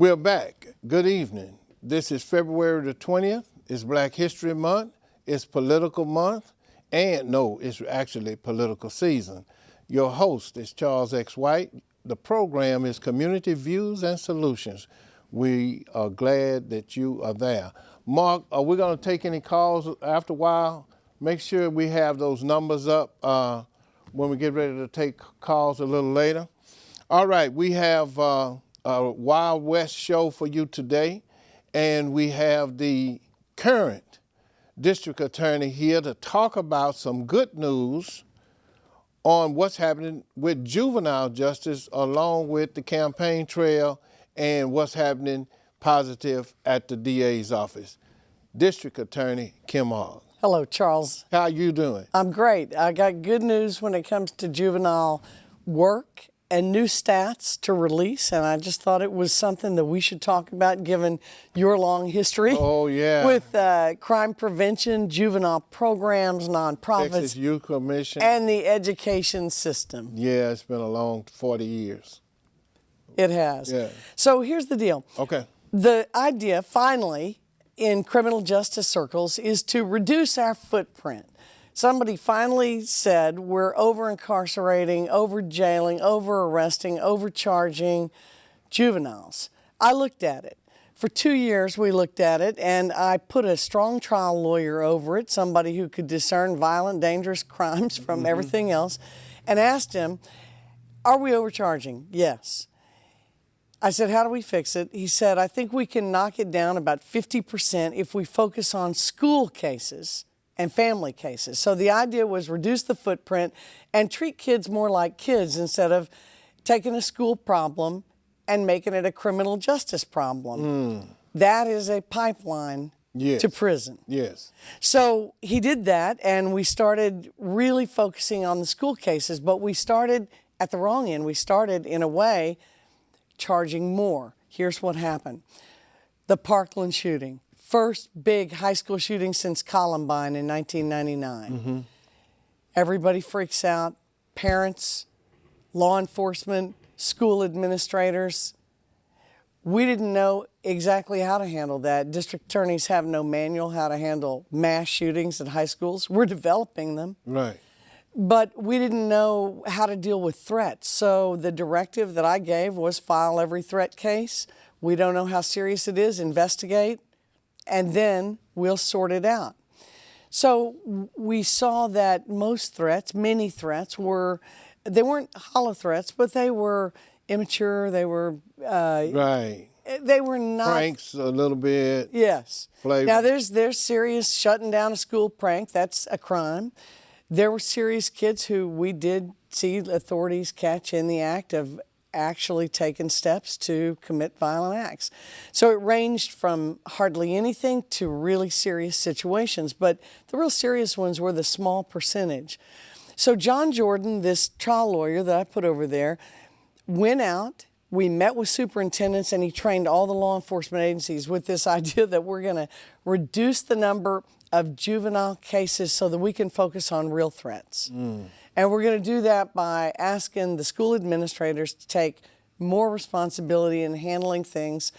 We're back. Good evening. This is February the 20th. It's Black History Month. It's political month. And no, it's actually political season. Your host is Charles X. White. The program is Community Views and Solutions. We are glad that you are there. Mark, are we going to take any calls after a while? Make sure we have those numbers up when we get ready to take calls a little later. All right, we have a Wild West show for you today, and we have the current district attorney here to talk about some good news on what's happening with juvenile justice along with the campaign trail and what's happening positive at the DA's office. District Attorney Kim Hogg. Hello, Charles. How you doing? I'm great. I got good news when it comes to juvenile work and new stats to release, and I just thought it was something that we should talk about given your long history with crime prevention, juvenile programs, nonprofits, Texas Youth Commission, and the education system. Yeah, it's been a long 40 years. It has. Yeah. So here's the deal. Okay. The idea, finally, in criminal justice circles is to reduce our footprint. Somebody finally said we're over-incarcerating, over-jailing, over-arresting, overcharging juveniles. I looked at it. For 2 years we looked at it, and I put a strong trial lawyer over it, somebody who could discern violent, dangerous crimes from everything else, and asked him, are we overcharging? Yes. I said, how do we fix it? He said, I think we can knock it down about 50% if we focus on school cases and family cases. So the idea was reduce the footprint and treat kids more like kids instead of taking a school problem and making it a criminal justice problem. That is a pipeline to prison. Yes. So he did that, and we started really focusing on the school cases, but we started at the wrong end. We started, in a way, charging more. Here's what happened. The Parkland shooting. First big high school shooting since Columbine in 1999. Everybody freaks out. Parents, law enforcement, school administrators. We didn't know exactly how to handle that. District attorneys have no manual how to handle mass shootings at high schools. We're developing them. Right. But we didn't know how to deal with threats. So the directive that I gave was file every threat case. We don't know how serious it is, investigate, and then we'll sort it out. So we saw that most threats, many threats, they weren't hollow threats, but they were immature, they were... They were not... Pranks a little bit. Yes. Flavor. Now there's serious shutting down a school prank, that's a crime. There were serious kids who we did see authorities catch in the act of actually taking steps to commit violent acts. So it ranged from hardly anything to really serious situations, but the real serious ones were the small percentage. So John Jordan, this trial lawyer that I put over there, went out, we met with superintendents, and he trained all the law enforcement agencies with this idea that we're going to reduce the number of juvenile cases so that we can focus on real threats. And we're going to do that by asking the school administrators to take more responsibility in handling things.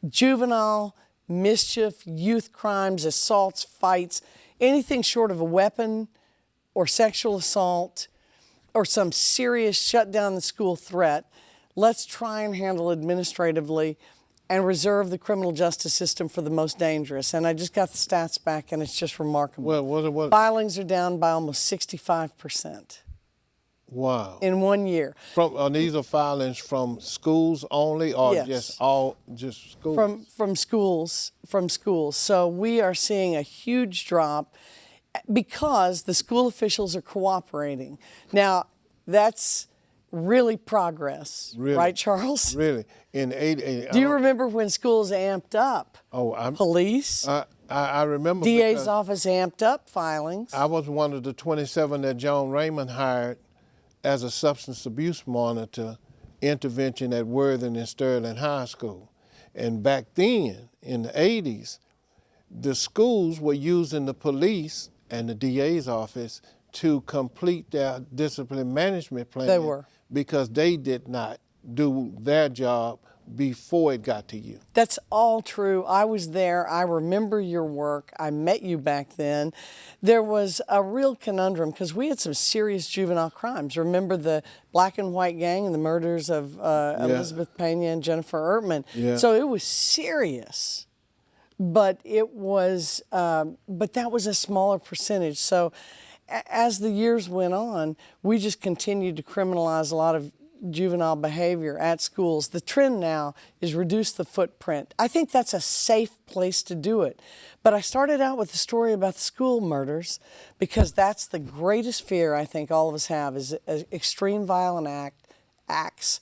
Juvenile mischief, youth crimes, assaults, fights, anything short of a weapon or sexual assault or some serious shut down the school threat, let's try and handle administratively and reserve the criminal justice system for the most dangerous. And I just got the stats back, and it's just remarkable. Well, what? Filings are down by almost 65%. Wow. in 1 year. These are filings from schools only, or Yes. just schools? From schools. So we are seeing a huge drop because the school officials are cooperating. Now, that's really progress, Really? right, Charles? Really? In 88. Do you remember when schools amped up? Police, I remember. DA's because office amped up filings. I was one of the 27 that John Raymond hired as a substance abuse monitor intervention at Worthing and Sterling High School. And back then, in the 80s, the schools were using the police and the DA's office to complete their discipline management plan. They were. Because they did not do their job before it got to you. That's all true. I was there. I remember your work. I met you back then. There was a real conundrum because we had some serious juvenile crimes. Remember the black and white gang and the murders of Elizabeth Pena and Jennifer Ertman. Yeah. So it was serious, but it was, but that was a smaller percentage. So as the years went on, we just continued to criminalize a lot of juvenile behavior at schools. The trend now is reduce the footprint. I think that's a safe place to do it. But I started out with the story about the school murders because that's the greatest fear I think all of us have is extreme violent acts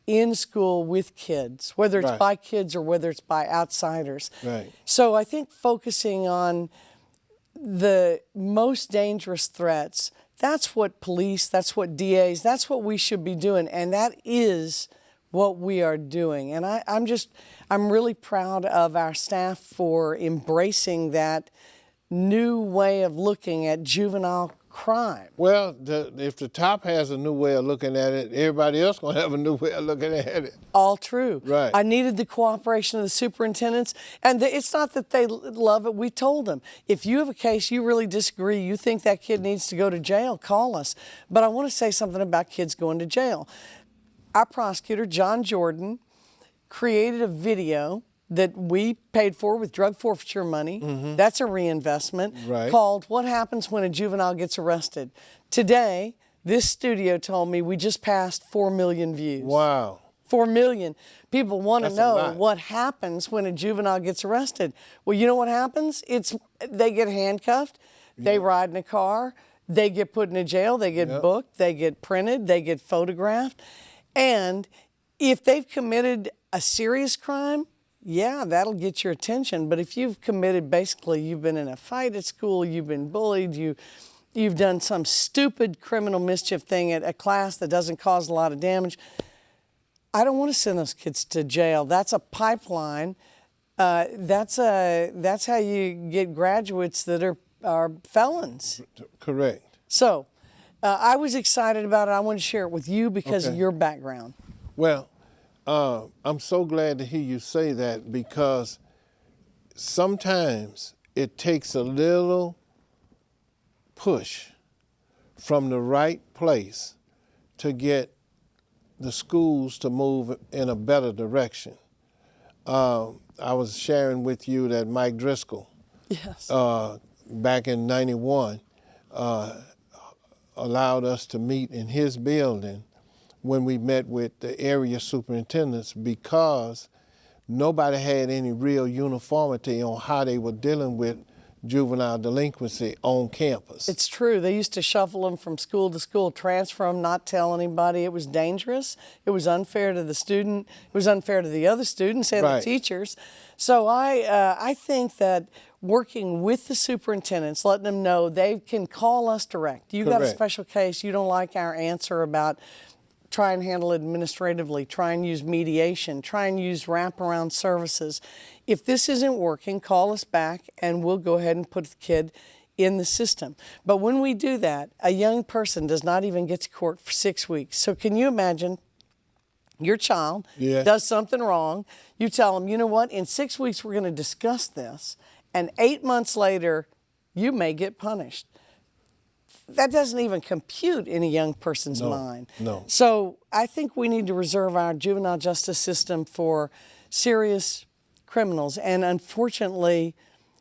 in school with kids, whether it's Right. by kids or whether it's by outsiders. Right. So I think focusing on the most dangerous threats, that's what police, that's what DAs, that's what we should be doing. And that is what we are doing. And I'm really proud of our staff for embracing that new way of looking at juvenile crime. Well, if the top has a new way of looking at it, everybody else gonna have a new way of looking at it. All true. Right. I needed the cooperation of the superintendents, and it's not that they love it. We told them, if you have a case you really disagree, you think that kid needs to go to jail, call us. But I want to say something about kids going to jail. Our prosecutor, John Jordan, created a video that we paid for with drug forfeiture money. That's a reinvestment. Right. Called What Happens When a Juvenile Gets Arrested. Today, this studio told me we just passed 4 million views. Wow. 4 million. People want to That's a know lot. what happens when a juvenile gets arrested. Well, you know what happens? They get handcuffed, they ride in a car, they get put in a jail, they get booked, they get printed, they get photographed. And if they've committed a serious crime, yeah, that'll get your attention. But if you've committed, basically, you've been in a fight at school, you've been bullied, you've done some stupid criminal mischief thing at a class that doesn't cause a lot of damage, I don't want to send those kids to jail. That's a pipeline. That's how you get graduates that are felons. Correct. So I was excited about it. I want to share it with you because of Okay. your background. Well, I'm so glad to hear you say that because sometimes it takes a little push from the right place to get the schools to move in a better direction. I was sharing with you that Mike Driscoll, Yes. back in '91, allowed us to meet in his building when we met with the area superintendents because nobody had any real uniformity on how they were dealing with juvenile delinquency on campus. It's true. They used to shuffle them from school to school, transfer them, not tell anybody. It was dangerous. It was unfair to the student. It was unfair to the other students and Right. the teachers. So I think that working with the superintendents, letting them know they can call us direct. You got a Correct. special case, you don't like our answer about try and handle it administratively, try and use mediation, try and use wraparound services. If this isn't working, call us back and we'll go ahead and put the kid in the system. But when we do that, a young person does not even get to court for 6 weeks. So can you imagine your child Yes. does something wrong, you tell them, you know what, in 6 weeks we're going to discuss this, and 8 months later you may get punished. That doesn't even compute in a young person's mind. no. So I think we need to reserve our juvenile justice system for serious criminals. And unfortunately,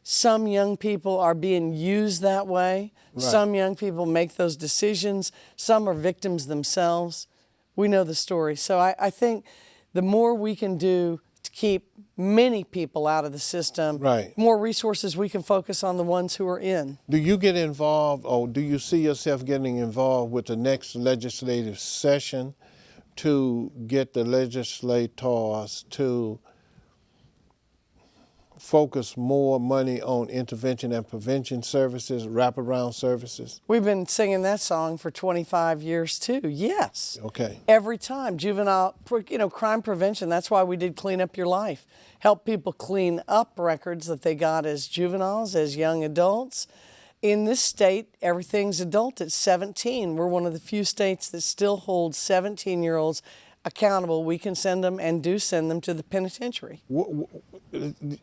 Some young people are being used that way. Right. Some young people make those decisions. Some are victims themselves. We know the story. So I think the more we can do to keep many people out of the system, Right. more resources we can focus on the ones who are in. Do you get involved, or do you see yourself getting involved with the next legislative session to get the legislators to focus more money on intervention and prevention services, wraparound services? We've been singing that song for 25 years too. Yes. Okay. Every time juvenile, crime prevention. That's why we did Clean Up Your Life. Help people clean up records that they got as juveniles, as young adults. In this state, everything's adult at 17. We're one of the few states that still holds 17-year-olds accountable. We can send them and do send them to the penitentiary.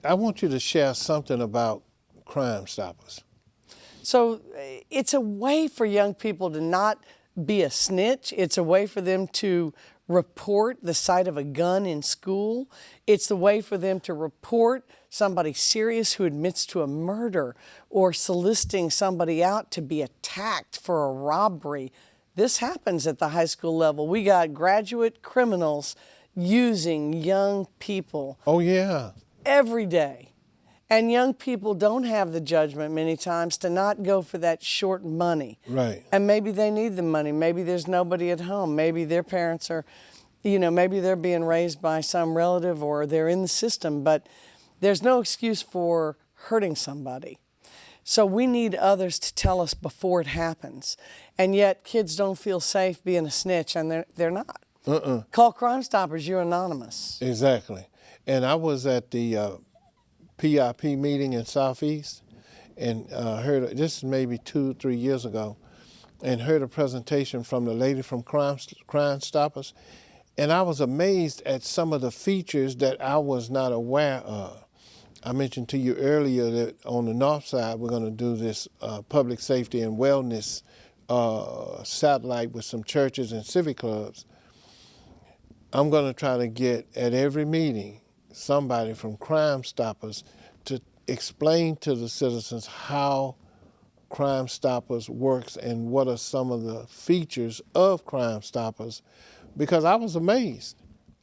I want you to share something about Crime Stoppers. So it's a way for young people to not be a snitch. It's a way for them to report the sight of a gun in school. It's the way for them to report somebody serious who admits to a murder or soliciting somebody out to be attacked for a robbery. This happens at the high school level. We got graduate criminals using young people. Oh, yeah. Every day. And young people don't have the judgment many times to not go for that short money. Right. And maybe they need the money. Maybe there's nobody at home. Maybe their parents are, maybe they're being raised by some relative or they're in the system, but there's no excuse for hurting somebody. So we need others to tell us before it happens. And yet kids don't feel safe being a snitch, and they're not. Call Crime Stoppers, you're anonymous. Exactly. And I was at the PIP meeting in Southeast and heard, this is maybe 2-3 years ago, and heard a presentation from the lady from Crime Stoppers. And I was amazed at some of the features that I was not aware of. I mentioned to you earlier that on the north side, we're going to do this public safety and wellness satellite with some churches and civic clubs. I'm going to try to get at every meeting somebody from Crime Stoppers to explain to the citizens how Crime Stoppers works and what are some of the features of Crime Stoppers, because I was amazed.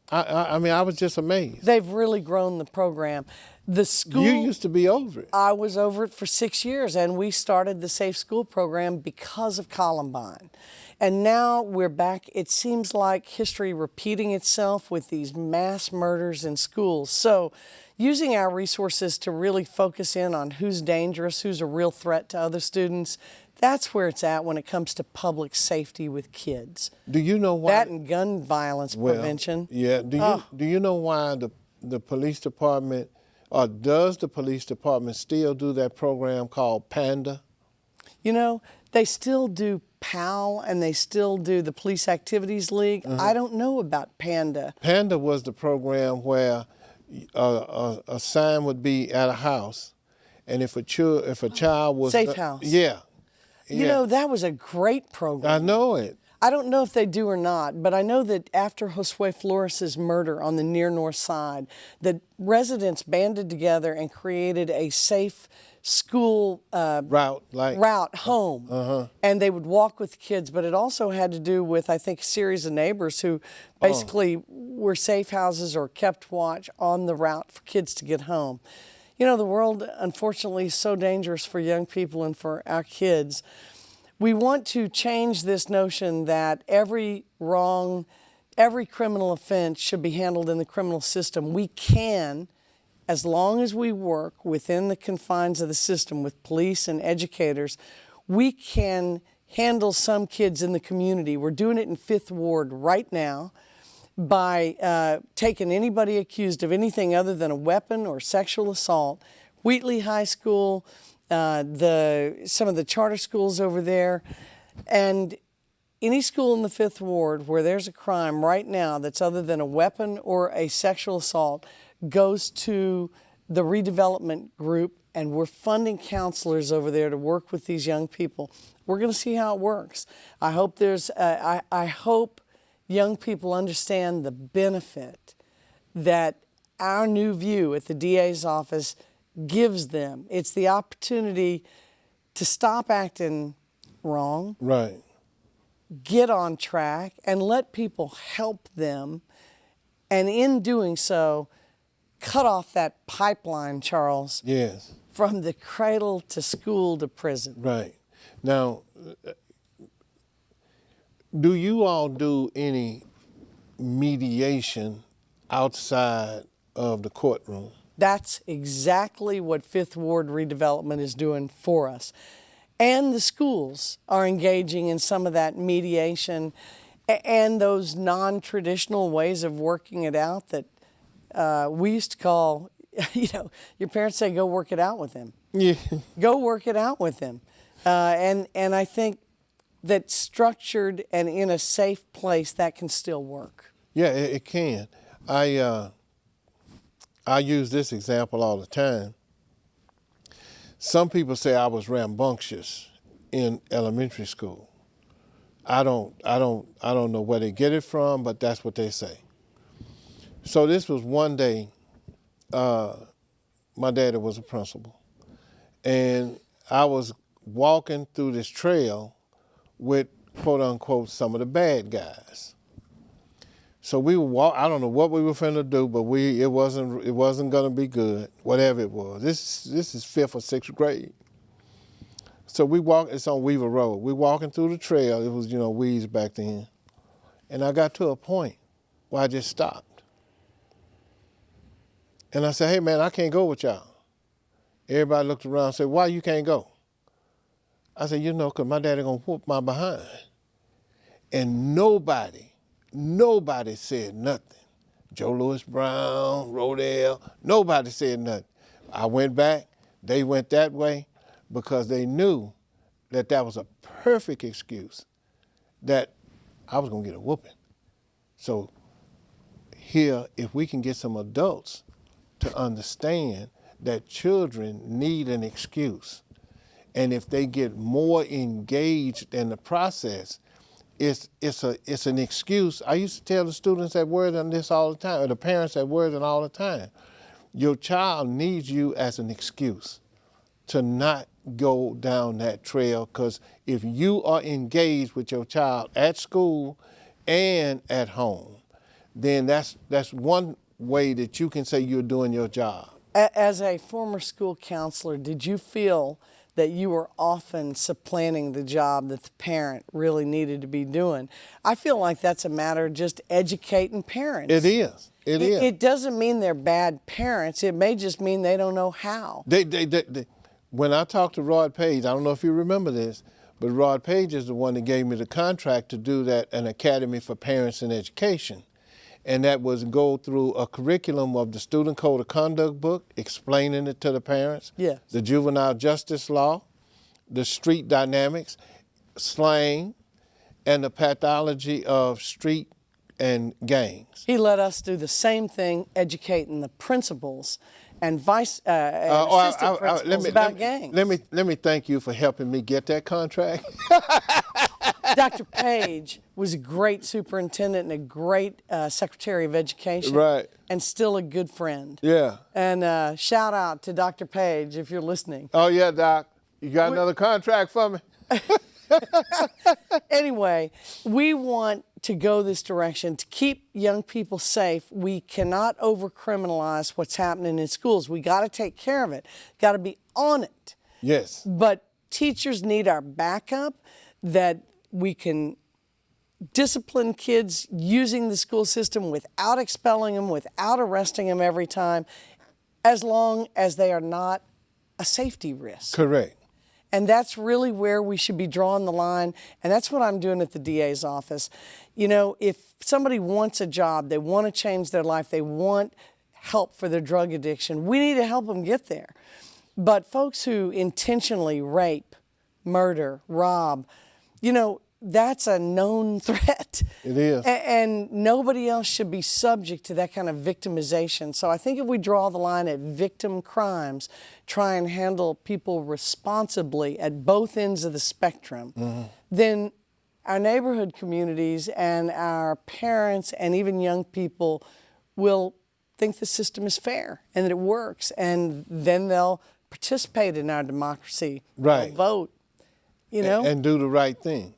I mean, I was just amazed. They've really grown the program. The school. You used to be over it. I was over it for 6 years, and we started the Safe School program because of Columbine. And now we're back. It seems like history repeating itself with these mass murders in schools. So using our resources to really focus in on who's dangerous, who's a real threat to other students, that's where it's at when it comes to public safety with kids. Do you know why? That and gun violence prevention. Yeah. Do you know why the police department, or does the police department still do that program called PANDA? They still do PAL and they still do the Police Activities League. I don't know about PANDA. PANDA was the program where a sign would be at a house, and if a child was Safe house. Yeah. That was a great program. I know it. I don't know if they do or not, but I know that after Josue Flores' murder on the near north side, the residents banded together and created a safe school route home. And they would walk with kids, but it also had to do with, I think, a series of neighbors who basically were safe houses or kept watch on the route for kids to get home. The world, unfortunately, is so dangerous for young people and for our kids. We want to change this notion that every criminal offense should be handled in the criminal system. We can, as long as we work within the confines of the system with police and educators, we can handle some kids in the community. We're doing it in Fifth Ward right now by taking anybody accused of anything other than a weapon or sexual assault. Wheatley High School, some of the charter schools over there, and any school in the Fifth Ward where there's a crime right now that's other than a weapon or a sexual assault goes to the redevelopment group, and we're funding counselors over there to work with these young people. We're going to see how it works. I hope I hope young people understand the benefit that our new view at the DA's office gives them. It's the opportunity to stop acting wrong, Right. get on track, and let people help them. And in doing so, cut off that pipeline, Charles, Yes. from the cradle to school to prison. Right. Now, do you all do any mediation outside of the courtroom? That's exactly what Fifth Ward redevelopment is doing for us. And the schools are engaging in some of that mediation and those non-traditional ways of working it out that we used to call, your parents say, go work it out with them. Yeah. Go work it out with them. And I think that structured and in a safe place, that can still work. Yeah, it can. I use this example all the time. Some people say I was rambunctious in elementary school. I don't know where they get it from, but that's what they say. So this was one day, my daddy was a principal, and I was walking through this trail with, quote unquote, some of the bad guys. So we were I don't know what we were finna do, but it wasn't gonna be good, whatever it was. This is 5th or 6th grade. So we walk. It's on Weaver Road. We walking through the trail. It was weeds back then, and I got to a point where I just stopped, and I said, "Hey man, I can't go with y'all." Everybody looked around and said, "Why you can't go?" I said, "'Cause my daddy gonna whoop my behind," and nobody said nothing. Joe Louis Brown, Rodale, nobody said nothing. I went back, they went that way because they knew that was a perfect excuse that I was gonna get a whooping. So here, if we can get some adults to understand that children need an excuse, and if they get more engaged in the process, it's an excuse. I used to tell the students at Worthing this all the time, or the parents at Worthing all the time. Your child needs you as an excuse to not go down that trail, because if you are engaged with your child at school and at home, then that's one way that you can say you're doing your job. As a former school counselor, did you feel that you were often supplanting the job that the parent really needed to be doing? I feel like that's a matter of just educating parents. It is. It is. It doesn't mean they're bad parents. It may just mean they don't know how. When I talked to Rod Page, I don't know if you remember this, but Rod Page is the one that gave me the contract to do an academy for parents in education. And that was go through a curriculum of the Student Code of Conduct book, explaining it to the parents, yes, the juvenile justice law, the street dynamics, slang, and the pathology of street and gangs. He let us do the same thing, educating the principals and assistant principals about gangs. Let me thank you for helping me get that contract. Dr. Page was a great superintendent and a great secretary of education. Right. And still a good friend. Yeah. And shout out to Dr. Page if you're listening. Oh yeah, Doc. You got another contract for me? Anyway, we want to go this direction to keep young people safe. We cannot over-criminalize what's happening in schools. We got to take care of it. Got to be on it. Yes. But teachers need our backup, that we can discipline kids using the school system without expelling them, without arresting them every time, as long as they are not a safety risk. Correct. And that's really where we should be drawing the line. And that's what I'm doing at the DA's office. If somebody wants a job, they want to change their life, they want help for their drug addiction, we need to help them get there. But folks who intentionally rape, murder, rob, that's a known threat. It is. And nobody else should be subject to that kind of victimization. So I think if we draw the line at victim crimes, try and handle people responsibly at both ends of the spectrum, then our neighborhood communities and our parents and even young people will think the system is fair and that it works, and then they'll participate in our democracy. Right. They'll vote. You know. And do the right thing.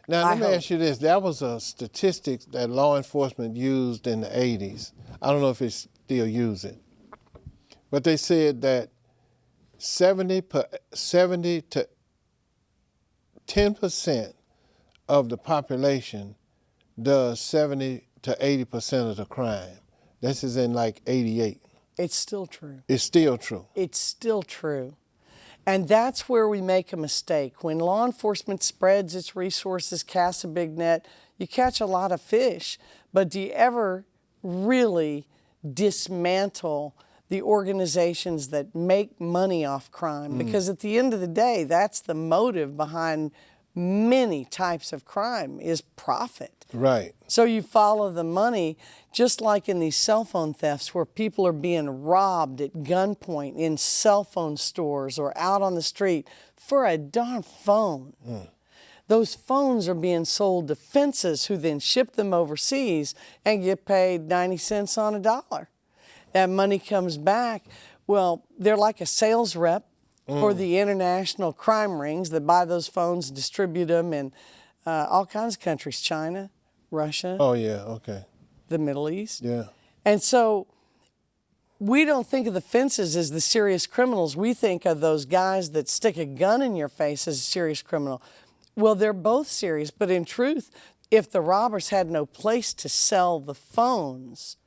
Now, I let me hope. ask you this. That was a statistic that law enforcement used in the 80s. I don't know if it's still use it. But they said that 70 to 10% of the population does 70 to 80% of the crime. This is in like 88. It's still true. It's still true. It's still true. And that's where we make a mistake. When law enforcement spreads its resources, casts a big net, you catch a lot of fish. But do you ever really dismantle the organizations that make money off crime? Because at the end of the day, that's the motive behind many types of crime, is profit. Right. So you follow the money, just like in these cell phone thefts where people are being robbed at gunpoint in cell phone stores or out on the street for a darn phone. Those phones are being sold to fences who then ship them overseas and get paid 90 cents on a dollar. That money comes back. Well, they're like a sales rep for the international crime rings that buy those phones, distribute them in all kinds of countries, China, Russia, Oh, yeah, okay. the Middle East. Yeah. And so we don't think of the fences as the serious criminals. We think of those guys that stick a gun in your face as a serious criminal. Well, they're both serious, but in truth, if the robbers had no place to sell the phones,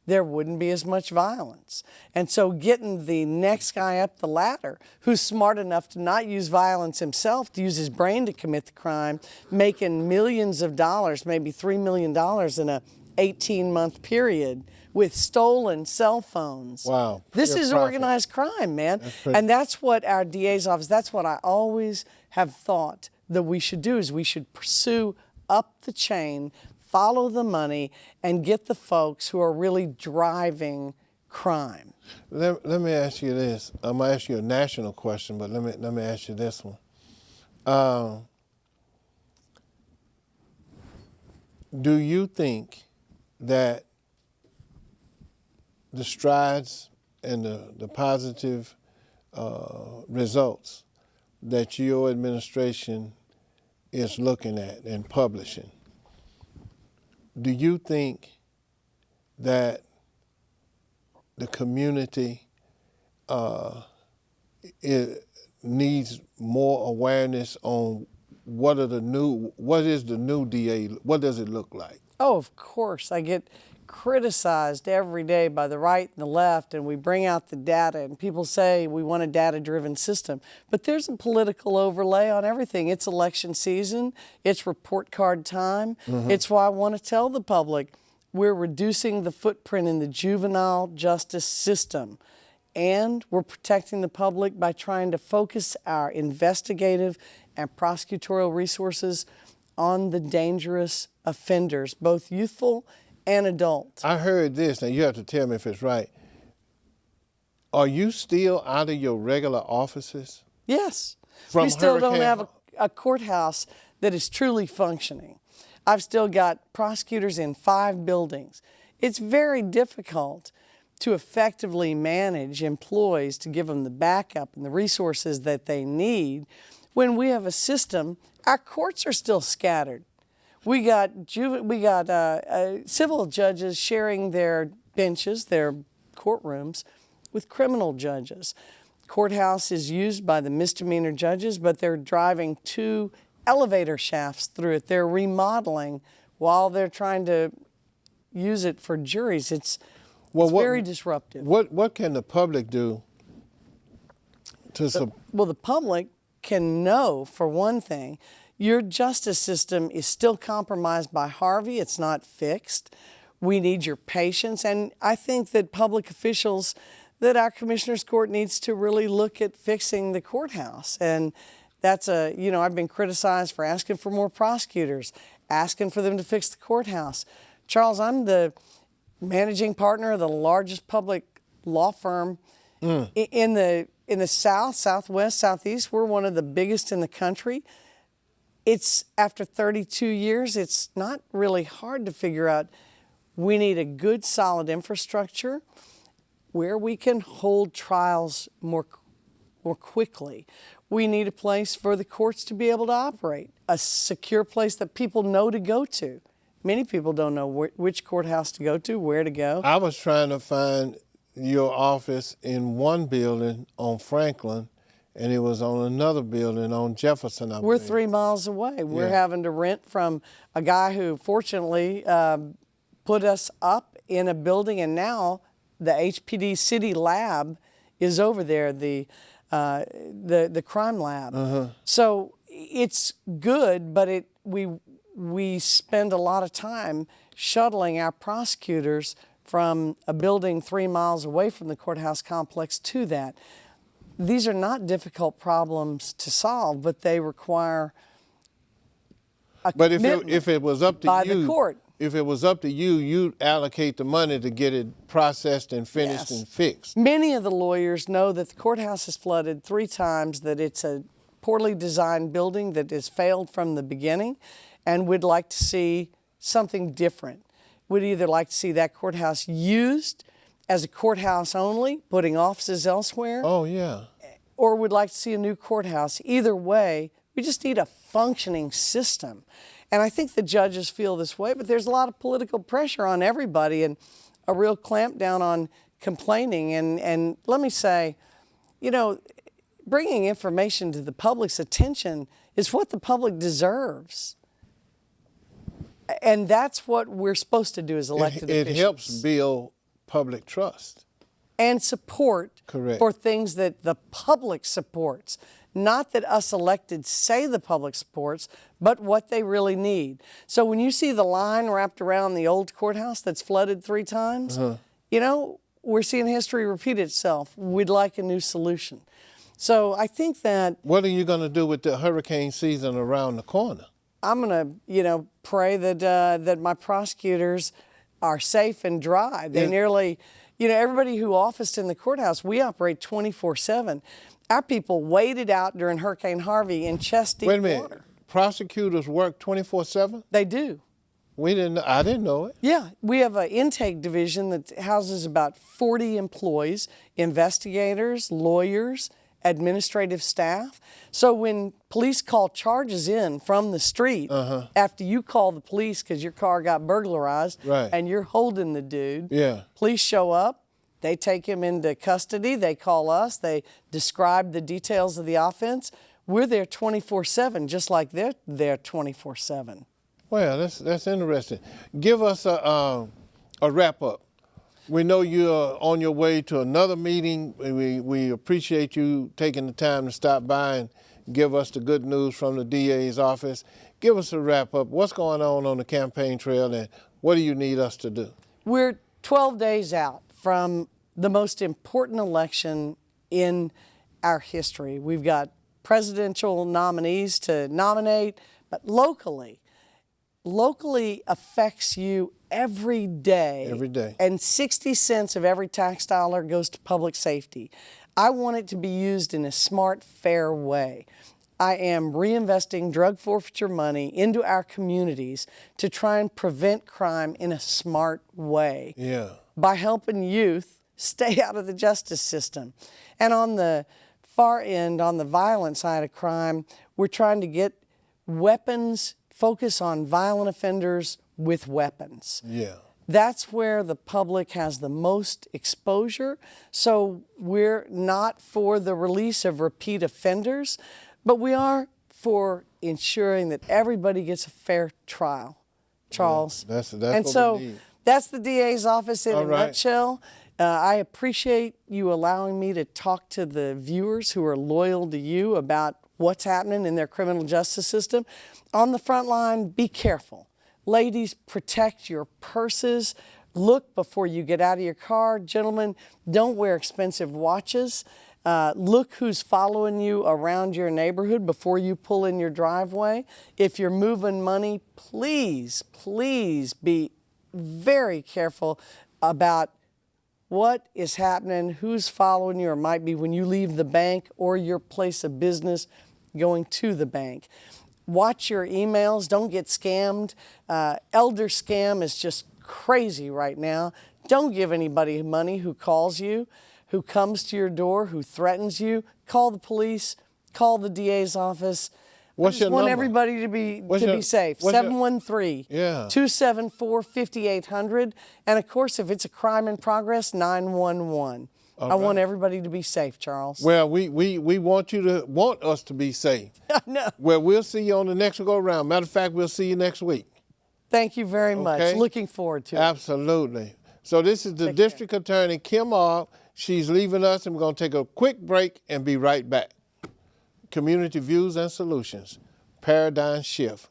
there wouldn't be as much violence. And so getting the next guy up the ladder who's smart enough to not use violence himself, to use his brain to commit the crime, making millions of dollars, maybe $3 million in a 18-month period with stolen cell phones. Wow. This Pure is profit. organized crime, man. pretty- And that's what our DA's office, that's what I always have thought that we should do, is we should pursue up the chain, follow the money, and get the folks who are really driving crime. Let me ask you this. I'm gonna ask you a national question, but let me ask you this one. Do you think that the strides and the positive results that your administration is looking at and publishing, do you think that the community it needs more awareness on what is the new DA, what does it look like? Oh, of course. I get criticized every day by the right and the left, and we bring out the data, and people say we want a data-driven system. But there's a political overlay on everything. It's election season. It's report card time. It's why I want to tell the public we're reducing the footprint in the juvenile justice system, and we're protecting the public by trying to focus our investigative and prosecutorial resources on the dangerous offenders, both youthful and adult. I heard this, and you have to tell me if it's right. Are you still out of your regular offices? Yes. From we still don't Hurricane- have a courthouse that is truly functioning. I've still got prosecutors in 5 buildings. It's very difficult to effectively manage employees to give them the backup and the resources that they need when we have a system. Our courts are still scattered. We got civil judges sharing their benches, their courtrooms, with criminal judges. Courthouse is used by the misdemeanor judges, but they're driving 2 elevator shafts through it. They're remodeling while they're trying to use it for juries. It's very disruptive. What can the public do to Well, the public can know, for one thing, your justice system is still compromised by Harvey. It's not fixed. We need your patience. And I think that public officials, that our Commissioner's Court needs to really look at fixing the courthouse. And that's I've been criticized for asking for more prosecutors, asking for them to fix the courthouse. Charles, I'm the managing partner of the largest public law firm in the South, Southwest, Southeast. We're one of the biggest in the country. It's after 32 years, it's not really hard to figure out We need a good, solid infrastructure where we can hold trials more quickly. We need a place for the courts to be able to operate, a secure place that people know to go to. Many people don't know which courthouse to go to, where to go. I was trying to find your office in one building on Franklin, and it was on another building on Jefferson, I We're believe. 3 miles away. We're Yeah. having to rent from a guy who fortunately put us up in a building, and now the HPD City Lab is over there, the crime lab. So it's good, but we spend a lot of time shuttling our prosecutors from a building 3 miles away from the courthouse complex to that. These are not difficult problems to solve, but they require a But commitment if it was up to by you, the court. if it was up to you, you'd allocate the money to get it processed and finished Yes. and fixed. Many of the lawyers know that the courthouse is flooded 3 times, that it's a poorly designed building that has failed from the beginning, and we'd like to see something different. We'd either like to see that courthouse used as a courthouse only, putting offices elsewhere, Oh, yeah. or we'd like to see a new courthouse. Either way, we just need a functioning system. And I think the judges feel this way, but there's a lot of political pressure on everybody and a real clampdown on complaining. And let me say, you know, bringing information to the public's attention is what the public deserves. And that's what we're supposed to do as elected It officials. helps build public trust. And support Correct. for things that the public supports. Not that us elected say the public supports, but what they really need. So when you see the line wrapped around the old courthouse that's flooded 3 times, you know, we're seeing history repeat itself. We'd like a new solution. So I think that What are you going to do with the hurricane season around the corner? I'm going to, you know, pray that my prosecutors are safe and dry. They Yeah. nearly, you know, everybody who officed in the courthouse, we operate 24/7. Our people waited out during Hurricane Harvey in chest-deep Wait a minute. water. Prosecutors work 24/7? They do. I didn't know it. Yeah, we have an intake division that houses about 40 employees, investigators, lawyers, administrative staff. So when police call charges in from the street, after you call the police because your car got burglarized Right. and you're holding the dude, Yeah. police show up, they take him into custody, they call us, they describe the details of the offense. We're there 24/7, just like they're there 24/7. Well, that's interesting. Give us a wrap up. We know you're on your way to another meeting. We appreciate you taking the time to stop by and give us the good news from the DA's office. Give us a wrap up. What's going on the campaign trail, and what do you need us to do? We're 12 days out from the most important election in our history. We've got presidential nominees to nominate, but locally affects you every day. Every day. And 60 cents of every tax dollar goes to public safety. I want it to be used in a smart, fair way. I am reinvesting drug forfeiture money into our communities to try and prevent crime in a smart way. Yeah. By helping youth stay out of the justice system. And on the far end, on the violent side of crime, we're trying to get weapons, focus on violent offenders with weapons. Yeah. That's where the public has the most exposure. So we're not for the release of repeat offenders, but we are for ensuring that everybody gets a fair trial. Charles. That's and what so we need. that's the DA's office in All a right. nutshell. I appreciate you allowing me to talk to the viewers who are loyal to you about what's happening in their criminal justice system. On the front line, be careful. Ladies, protect your purses. Look before you get out of your car. Gentlemen, don't wear expensive watches. Look who's following you around your neighborhood before you pull in your driveway. If you're moving money, please, please be very careful about what is happening, who's following you, or might be when you leave the bank or your place of business going to the bank. Watch your emails. Don't get scammed. Elder scam is just crazy right now. Don't give anybody money who calls you, who comes to your door, who threatens you. Call the police, call the DA's office. What's I your just want number? everybody to be safe. what's your- 713-274-5800. And of course, if it's a crime in progress, 911. I want everybody to be safe, Charles. Well, we want us to be safe. No. Well, we'll see you on the next go around. Matter of fact, we'll see you next week. Thank you very much. Okay. Looking forward to it. Absolutely. So this is the District Attorney, Kim Ogg. She's leaving us, and we're going to take a quick break and be right back. Community Views and Solutions, Paradigm Shift.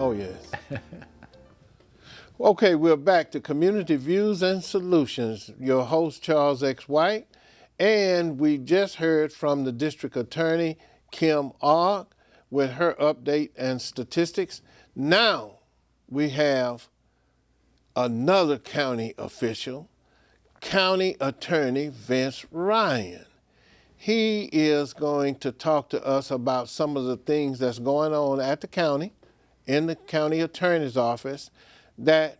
Oh, yes. Okay, we're back to Community Views and Solutions. Your host, Charles X. White. And we just heard from the District Attorney, Kim Ogg, with her update and statistics. Now we have another county official, County Attorney Vince Ryan. He is going to talk to us about some of the things that's going on at the county, in the county attorney's office, that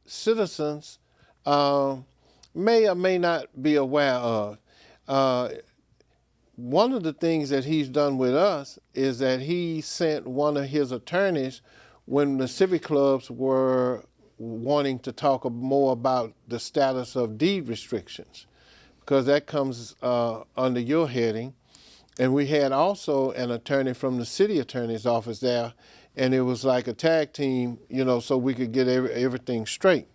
citizens may or may not be aware of. One of the things that he's done with us is that he sent one of his attorneys when the civic clubs were wanting to talk more about the status of deed restrictions, because that comes under your heading. And we had also an attorney from the city attorney's office there, and it was like a tag team, so we could get everything straight.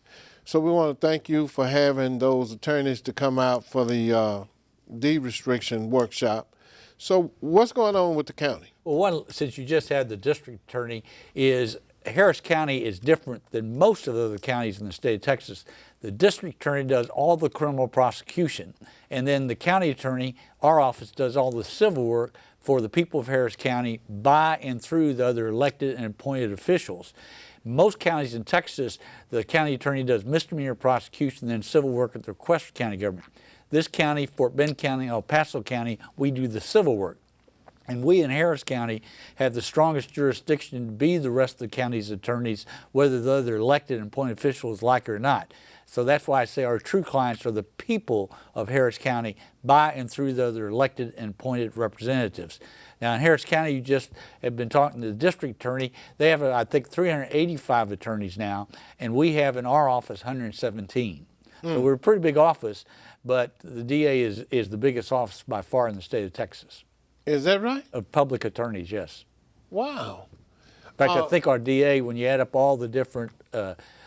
So we want to thank you for having those attorneys to come out for the deed restriction workshop. So what's going on with the county? Well, one, since you just had the district attorney, is Harris County is different than most of the other counties in the state of Texas. The district attorney does all the criminal prosecution, and then the county attorney, our office, does all the civil work for the people of Harris County by and through the other elected and appointed officials. Most counties in Texas, the county attorney does misdemeanor prosecution, then civil work at the request of county government. This county, Fort Bend County, El Paso County, we do the civil work. And we in Harris County have the strongest jurisdiction to be the rest of the county's attorneys, whether the other elected and appointed officials like it or not. So that's why I say our true clients are the people of Harris County by and through the other elected and appointed representatives. Now in Harris County, you just have been talking to the district attorney. They have, I think, 385 attorneys now, and we have in our office 117. So we're a pretty big office, but the DA is the biggest office by far in the state of Texas. Is that right? Of public attorneys, yes. Wow. In fact, I think our DA, when you add up all the different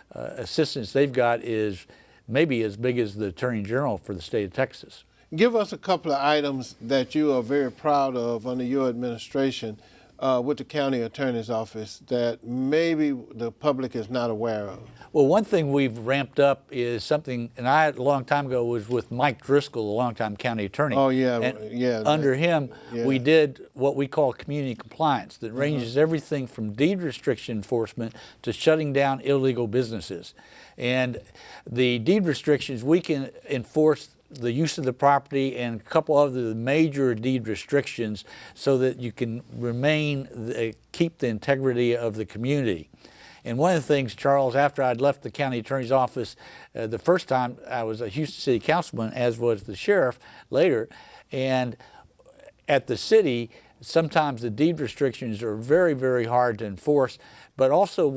assistants they've got, is maybe as big as the Attorney General for the state of Texas. Give us a couple of items that you are very proud of under your administration with the county attorney's office that maybe the public is not aware of. Well, one thing we've ramped up is something, and I, a long time ago, was with Mike Driscoll, a longtime county attorney. Oh, yeah, and yeah. Under him, yeah. we did what we call community compliance that ranges everything from deed restriction enforcement to shutting down illegal businesses. And the deed restrictions, we can enforce the use of the property and a couple other major deed restrictions so that you can keep the integrity of the community. And one of the things, Charles, after I'd left the county attorney's office, the first time I was a Houston city councilman, as was the sheriff later, and at the city, sometimes the deed restrictions are very, very hard to enforce, but also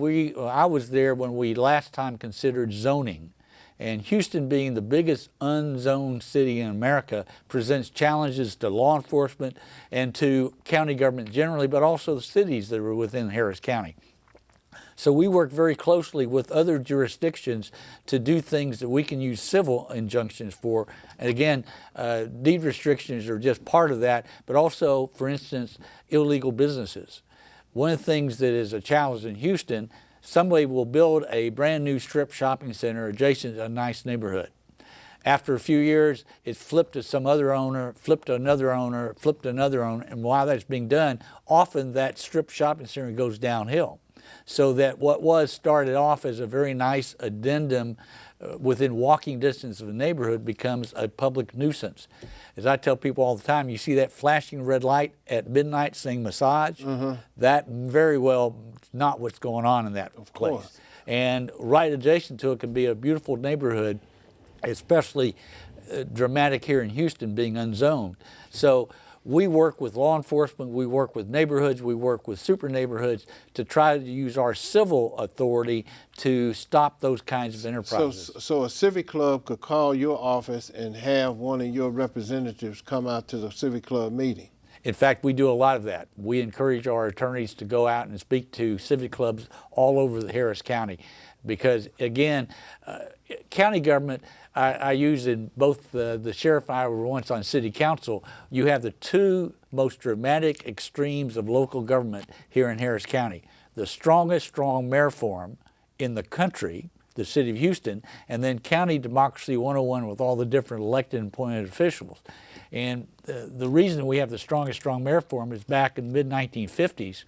I was there when we last time considered zoning. And Houston, being the biggest unzoned city in America, presents challenges to law enforcement and to county government generally, but also the cities that are within Harris County. So we work very closely with other jurisdictions to do things that we can use civil injunctions for. And again, deed restrictions are just part of that, but also, for instance, illegal businesses. One of the things that is a challenge in Houston, somebody will build a brand new strip shopping center adjacent to a nice neighborhood. After a few years, it's flipped to some other owner, flipped to another owner, flipped to another owner, and while that's being done, often that strip shopping center goes downhill. So that what was started off as a very nice addendum within walking distance of the neighborhood becomes a public nuisance. As I tell people all the time, you see that flashing red light at midnight saying massage? That very well is not what's going on in that place. Course. And right adjacent to it can be a beautiful neighborhood, especially dramatic here in Houston being unzoned. So we work with law enforcement, we work with neighborhoods, we work with super neighborhoods to try to use our civil authority to stop those kinds of enterprises. So a civic club could call your office and have one of your representatives come out to the civic club meeting. In fact, we do a lot of that. We encourage our attorneys to go out and speak to civic clubs all over the Harris County because, again, county government, I use in both the sheriff and I were once on city council, you have the two most dramatic extremes of local government here in Harris County. the strongest strong mayor forum in the country, the city of Houston, and then County Democracy 101 with all the different elected and appointed officials. And the reason we have the strongest strong mayor forum is back in the mid-1950s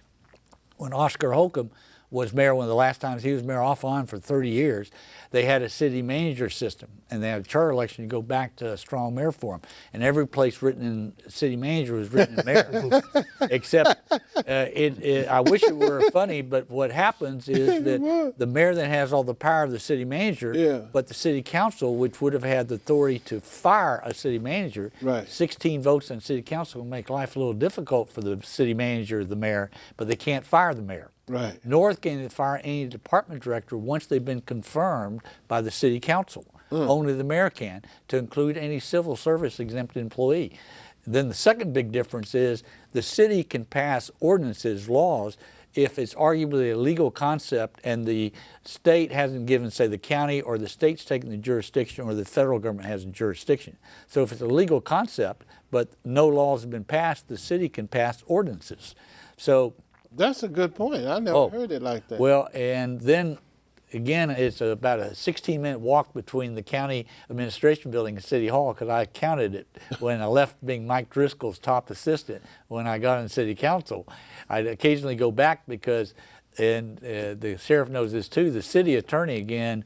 when Oscar Holcomb was mayor, one of the last times he was mayor off on for 30 years, they had a city manager system, and they had a charter election to go back to a strong mayor forum. And every place written in city manager was written in mayor, except I wish it were funny, but what happens is that the mayor then has all the power of the city manager, but the city council, which would have had the authority to fire a city manager, 16 votes on city council will make life a little difficult for the city manager, the mayor, but they can't fire the mayor. Right. Nor can they fire any department director once they've been confirmed by the city council. Only the mayor can, to include any civil service exempt employee. Then the second big difference is the city can pass ordinances, laws, if it's arguably a legal concept and the state hasn't given, say, the county or the state's taken the jurisdiction or the federal government has a jurisdiction. So if it's a legal concept but no laws have been passed, the city can pass ordinances. So that's a good point. I never heard it like that. Well, and then again, it's about a 16-minute walk between the county administration building and City Hall, because I counted it when I left being Mike Driscoll's top assistant when I got in City Council. I'd occasionally go back because, and the sheriff knows this too, the city attorney, again,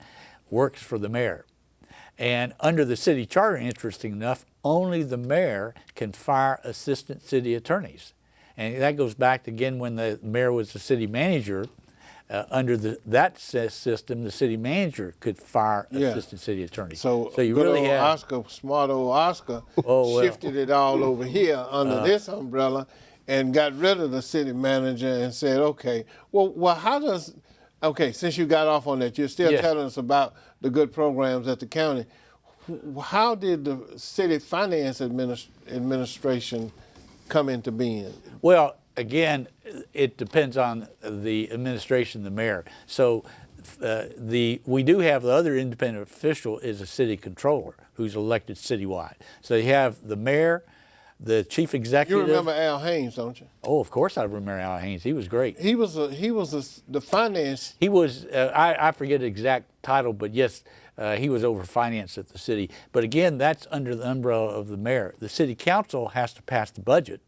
works for the mayor. And under the city charter, interesting enough, only the mayor can fire assistant city attorneys. And that goes back again when the mayor was the city manager. Under that system, the city manager could fire assistant city attorneys. So you good really old have Oscar, smart old Oscar, shifted it all over here under this umbrella and got rid of the city manager and said, okay, well, how does, since you got off on that, you're still telling us about the good programs at the county. How did the city finance administration come into being? Well, again, it depends on the administration, the mayor. So we do have the other independent official is a city controller who's elected citywide. So you have the mayor, the chief executive. You remember Al Haynes, don't you? Oh, of course I remember Al Haynes. He was great. He was the finance. He was, I forget the exact title, but yes, he was over finance at the city. But again, that's under the umbrella of the mayor. The city council has to pass the budget.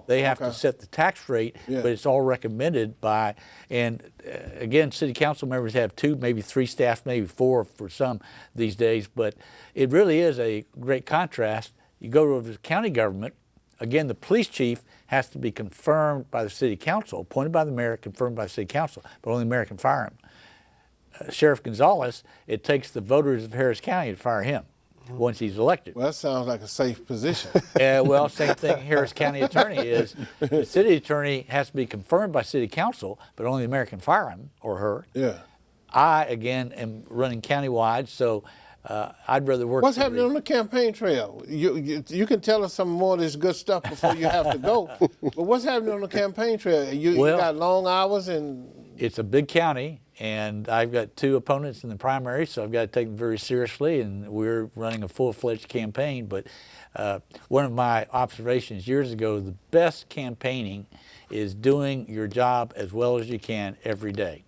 They have to set the tax rate, but it's all recommended by, and again, city council members have 2, maybe 3 staff, maybe 4 for some these days, but it really is a great contrast. You go to the county government, again, the police chief has to be confirmed by the city council, appointed by the mayor, confirmed by the city council, but only the mayor can fire him. Sheriff Gonzalez, it takes the voters of Harris County to fire him once he's elected. Well, that sounds like a safe position. Well, same thing Harris County attorney is. The city attorney has to be confirmed by city council, but only the mayor can fire him or her. Yeah. I, again, am running countywide, so I'd rather work. What's happening on the campaign trail? You can tell us some more of this good stuff before you have to go. But what's happening on the campaign trail? You got long hours and... It's a big county, and I've got 2 opponents in the primary, so I've got to take them very seriously, and we're running a full-fledged campaign. But one of my observations years ago, the best campaigning is doing your job as well as you can every day.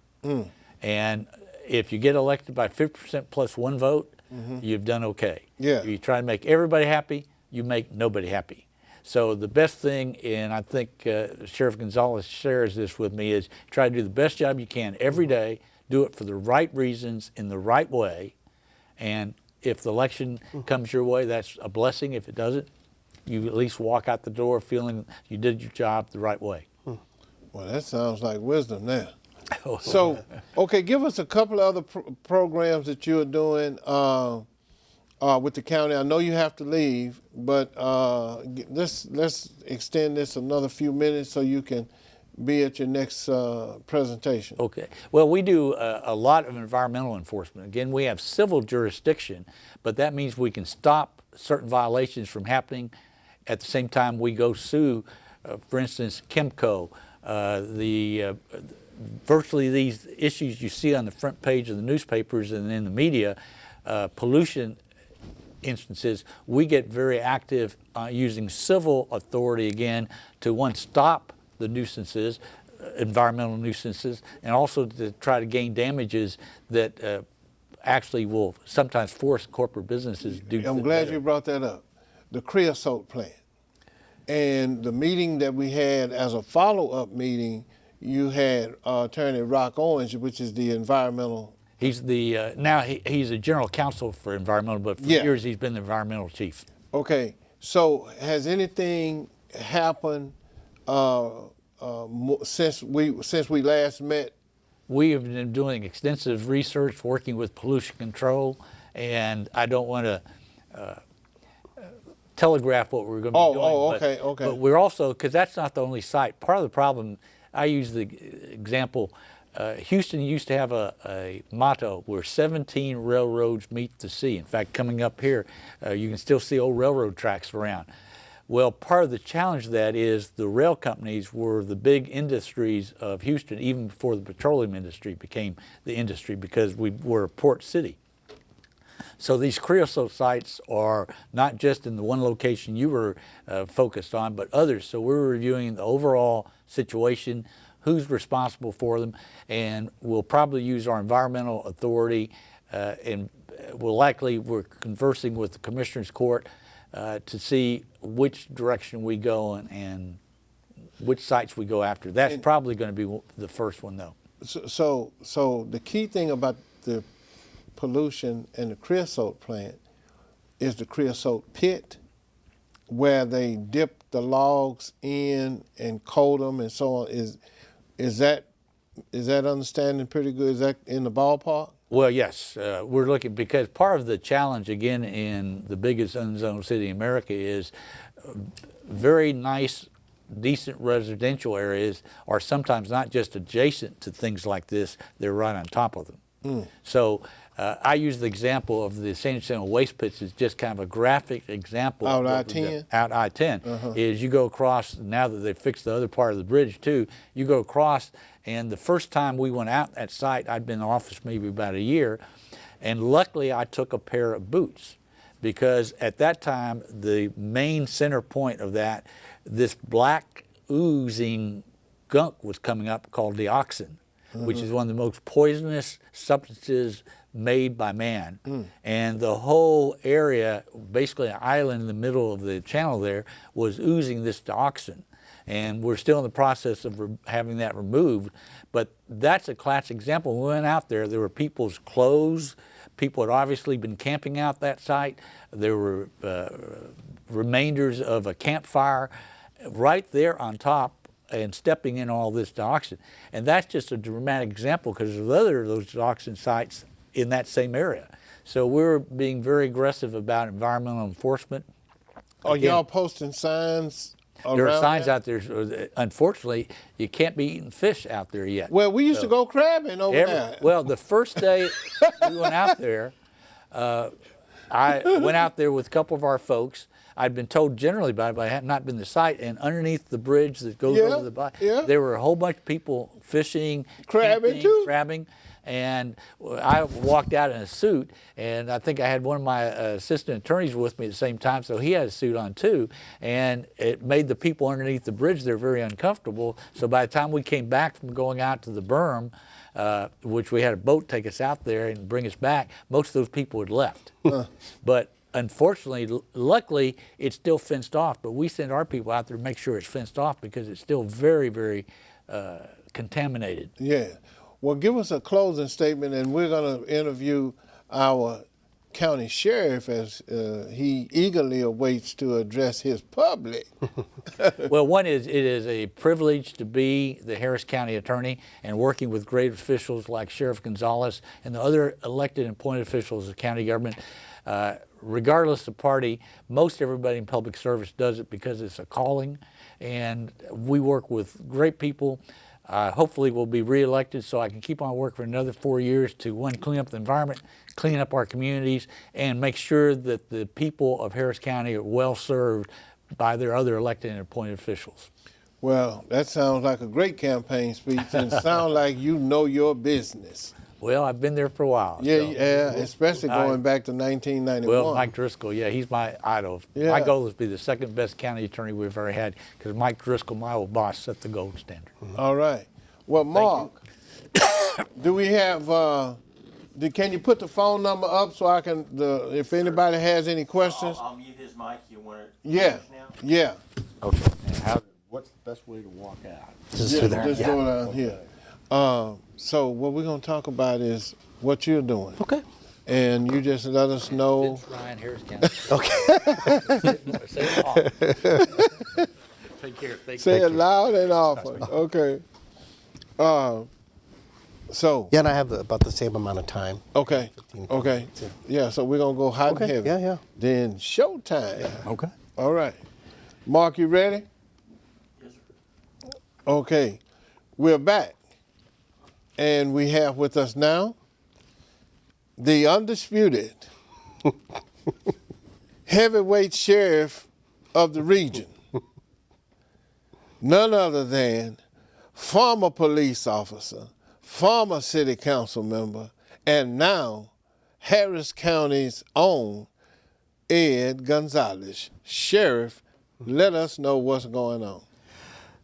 And if you get elected by 50% plus 1 vote, you've done okay. If you try to make everybody happy, you make nobody happy. So the best thing, and I think Sheriff Gonzalez shares this with me, is try to do the best job you can every day, do it for the right reasons, in the right way, and if the election comes your way, that's a blessing. If it doesn't, you at least walk out the door feeling you did your job the right way. Well, that sounds like wisdom there. So, okay, give us a couple of other programs that you're doing with the county. I know you have to leave, but let's extend this another few minutes so you can be at your next presentation. Okay. Well, we do a lot of environmental enforcement. Again, we have civil jurisdiction, but that means we can stop certain violations from happening. At the same time, we go sue, for instance, Chemco, virtually these issues you see on the front page of the newspapers and in the media, pollution instances, we get very active using civil authority again to, one, stop the nuisances, environmental nuisances, and also to try to gain damages that actually will sometimes force corporate businesses to do. I'm glad you brought that up. The creosote plant. And the meeting that we had as a follow-up meeting, you had Attorney Rock Owens, which is the environmental. He's the now he's a general counsel for environmental, but for years he's been the environmental chief. Okay, so has anything happened since we last met? We have been doing extensive research, working with pollution control, and I don't want to telegraph what we're going to be doing. Okay. But we're also, because that's not the only site. Part of the problem, I use the example, Houston used to have a motto where 17 railroads meet the sea. In fact, coming up here, you can still see old railroad tracks around. Well, part of the challenge of that is the rail companies were the big industries of Houston, even before the petroleum industry became the industry, because we were a port city. So these creosote sites are not just in the one location you were focused on, but others. So we're reviewing the overall situation, who's responsible for them, and we'll probably use our environmental authority, and we're conversing with the Commissioner's Court to see which direction we go and which sites we go after. That's probably going to be the first one, though. So the key thing about the pollution and the creosote plant is the creosote pit, where they dip the logs in and coat them and so on. Is that understanding pretty good? Is that in the ballpark? Well, yes, we're looking, because part of the challenge, again, in the biggest unzoned city in America is very nice, decent residential areas are sometimes not just adjacent to things like this, they're right on top of them. So I use the example of the San Jacinto waste pits as just kind of a graphic example. Out I-10? Out I-10. Is you go across, now that they've fixed the other part of the bridge too, you go across, and the first time we went out at site, I'd been in office maybe about a year, and luckily I took a pair of boots, because at that time, the main center point of that, this black oozing gunk was coming up called dioxin, which is one of the most poisonous substances made by man. And the whole area, basically an island in the middle of the channel there, was oozing this dioxin. And we're still in the process of having that removed. But that's a classic example. When we went out there were people's clothes. People had obviously been camping out that site. There were remainders of a campfire right there on top, and stepping in all this dioxin. And that's just a dramatic example, because there's other of those dioxin sites in that same area. So we're being very aggressive about environmental enforcement. Are y'all posting signs around There are signs that? out there. Unfortunately, you can't be eating fish out there yet. Well, we used to go crabbing over there. Well, the first day we went out there, I went out there with a couple of our folks. I'd been told generally about it, but I had not been to the site. And underneath the bridge that goes over the body, there were a whole bunch of people fishing, crabbing too, crabbing. And I walked out in a suit, and I think I had one of my assistant attorneys with me at the same time, so he had a suit on too. And it made the people underneath the bridge there very uncomfortable. So by the time we came back from going out to the berm, which we had a boat take us out there and bring us back, most of those people had left. But unfortunately, luckily, it's still fenced off, but we send our people out there to make sure it's fenced off, because it's still very, very contaminated. Yeah. Well, give us a closing statement, and we're going to interview our county sheriff as he eagerly awaits to address his public. Well, one is, it is a privilege to be the Harris County attorney and working with great officials like Sheriff Gonzalez and the other elected and appointed officials of county government. Regardless of party, most everybody in public service does it because it's a calling, and we work with great people. Hopefully we'll be reelected so I can keep on working for another 4 years to, one, clean up the environment, clean up our communities, and make sure that the people of Harris County are well served by their other elected and appointed officials. Well, that sounds like a great campaign speech, and sounds like you know your business. Well, I've been there for a while. Yeah, so. yeah, especially going back to 1991. Well, Mike Driscoll, yeah, he's my idol. Yeah. My goal is to be the second best county attorney we've ever had, because Mike Driscoll, my old boss, set the gold standard. All right. Well, Mark, do we have? Can you put the phone number up so I can? If anybody has any questions. I'll mute his mic. You want to? Yeah. Now? Yeah. Okay. And what's the best way to walk out? Just through there. Just go down here. So what we're gonna talk about is what you're doing. Okay. And you just let us know. It's Ryan, Harris County. Okay. Say it often. Take care. Say it loud and often. Okay. So. Yeah, and I have about the same amount of time. Okay. Okay. Yeah. So we're gonna go hot and Okay, heavy. yeah. Then showtime. Okay. All right. Mark, you ready? Yes, sir. Okay. We're back, and we have with us now the undisputed heavyweight sheriff of the region, none other than former police officer, former city council member, and now Harris County's own Ed Gonzalez. Sheriff, let us know what's going on.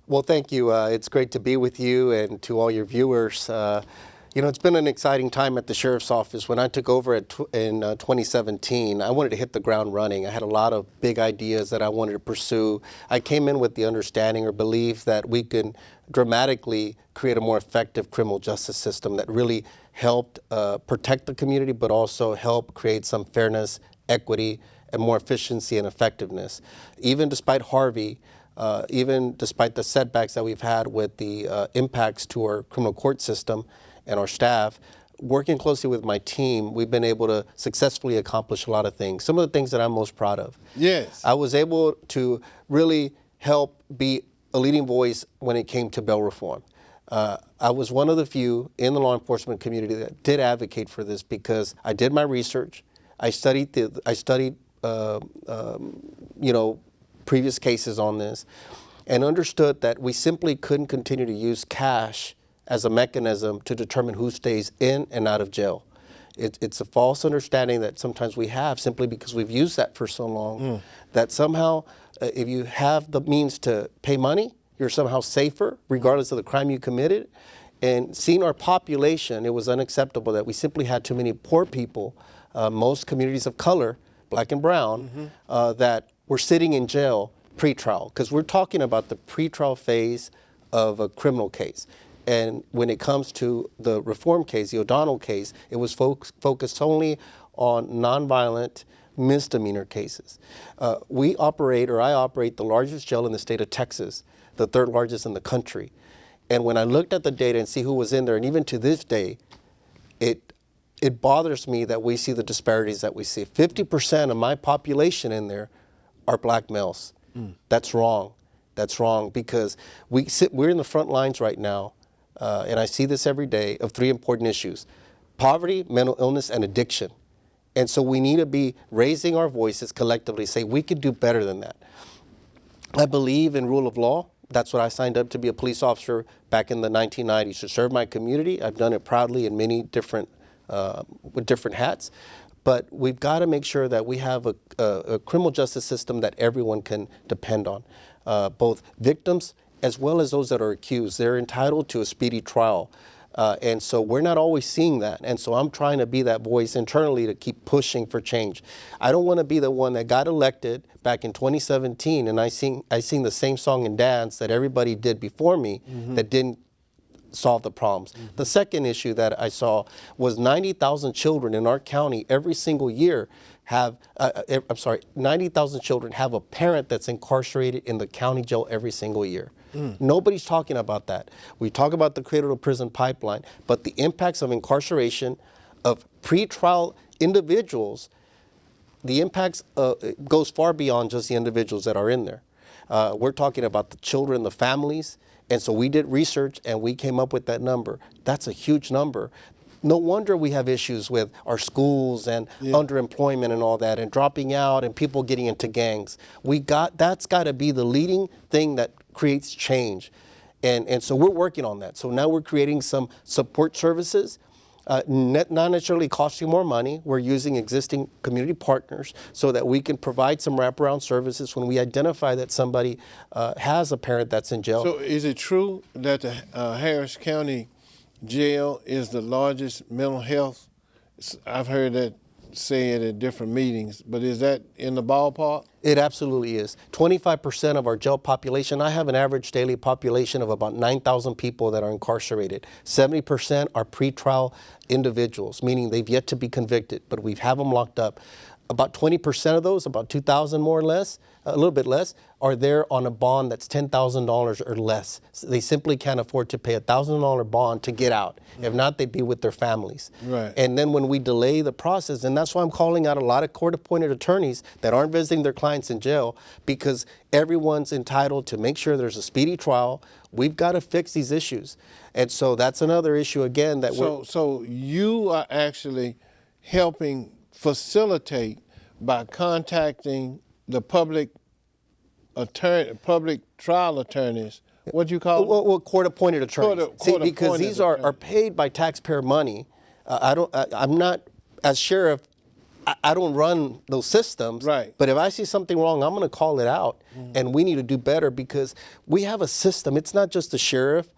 Well, thank you. It's great to be with you and to all your viewers. It's been an exciting time at the Sheriff's Office. When I took over in 2017, I wanted to hit the ground running. I had a lot of big ideas that I wanted to pursue. I came in with the understanding or belief that we could dramatically create a more effective criminal justice system that really helped protect the community, but also help create some fairness, equity, and more efficiency and effectiveness. Even despite Harvey, even despite the setbacks that we've had with the impacts to our criminal court system and our staff, working closely with my team, we've been able to successfully accomplish a lot of things. Some of the things that I'm most proud of. Yes. I was able to really help be a leading voice when it came to bail reform. I was one of the few in the law enforcement community that did advocate for this because I did my research. I studied previous cases on this and understood that we simply couldn't continue to use cash as a mechanism to determine who stays in and out of jail. It's a false understanding that sometimes we have simply because we've used that for so long that somehow if you have the means to pay money, you're somehow safer regardless of the crime you committed. And seeing our population, it was unacceptable that we simply had too many poor people, most communities of color, black and brown, that were sitting in jail pre-trial. Because we're talking about the pre-trial phase of a criminal case. And when it comes to the reform case, the O'Donnell case, it was focused only on nonviolent misdemeanor cases. I operate the largest jail in the state of Texas, the third largest in the country. And when I looked at the data and see who was in there, and even to this day, it bothers me that we see the disparities that we see. 50% of my population in there are black males. That's wrong. That's wrong because we're in the front lines right now, and I see this every day, of three important issues: poverty, mental illness, and addiction. And so we need to be raising our voices collectively, say we could do better than that. I believe in rule of law. That's what I signed up to be a police officer back in the 1990s, to serve my community. I've done it proudly in many different, with different hats. But we've got to make sure that we have a criminal justice system that everyone can depend on, both victims as well as those that are accused. They're entitled to a speedy trial. And so we're not always seeing that. And so I'm trying to be that voice internally to keep pushing for change. I don't want to be the one that got elected back in 2017 and I sing the same song and dance that everybody did before me that didn't solve the problems. The second issue that I saw was 90,000 children in our county every single year have, 90,000 children have a parent that's incarcerated in the county jail every single year. Nobody's talking about that. We talk about the cradle to prison pipeline, but the impacts of incarceration of pretrial individuals, the impacts goes far beyond just the individuals that are in there. We're talking about the children, the families, and so we did research and we came up with that number. That's a huge number. No wonder we have issues with our schools and underemployment and all that and dropping out and people getting into gangs. That's got to be the leading thing that creates change. And so we're working on that. So now we're creating some support services Not necessarily costing more money. We're using existing community partners so that we can provide some wraparound services when we identify that somebody has a parent that's in jail. So is it true that the Harris County Jail is the largest mental health? I've heard that said at different meetings, but is that in the ballpark? It absolutely is. 25% of our jail population, I have an average daily population of about 9,000 people that are incarcerated. 70% are pretrial individuals, meaning they've yet to be convicted, but we have them locked up. About 20% of those, about 2,000 more or less, a little bit less, are there on a bond that's $10,000 or less. So they simply can't afford to pay a $1,000 bond to get out. If not, they'd be with their families. Right. And then when we delay the process, and that's why I'm calling out a lot of court-appointed attorneys that aren't visiting their clients in jail, because everyone's entitled to make sure there's a speedy trial. We've got to fix these issues. And so that's another issue, again, that So you are actually helping facilitate by contacting the public trial attorneys. What do you call them? Well, court-appointed attorneys. See, Court-appointed because these are attorneys. paid by taxpayer money. I'm not, as sheriff, I don't run those systems. Right. But if I see something wrong, I'm going to call it out. And we need to do better because we have a system. It's not just the sheriff.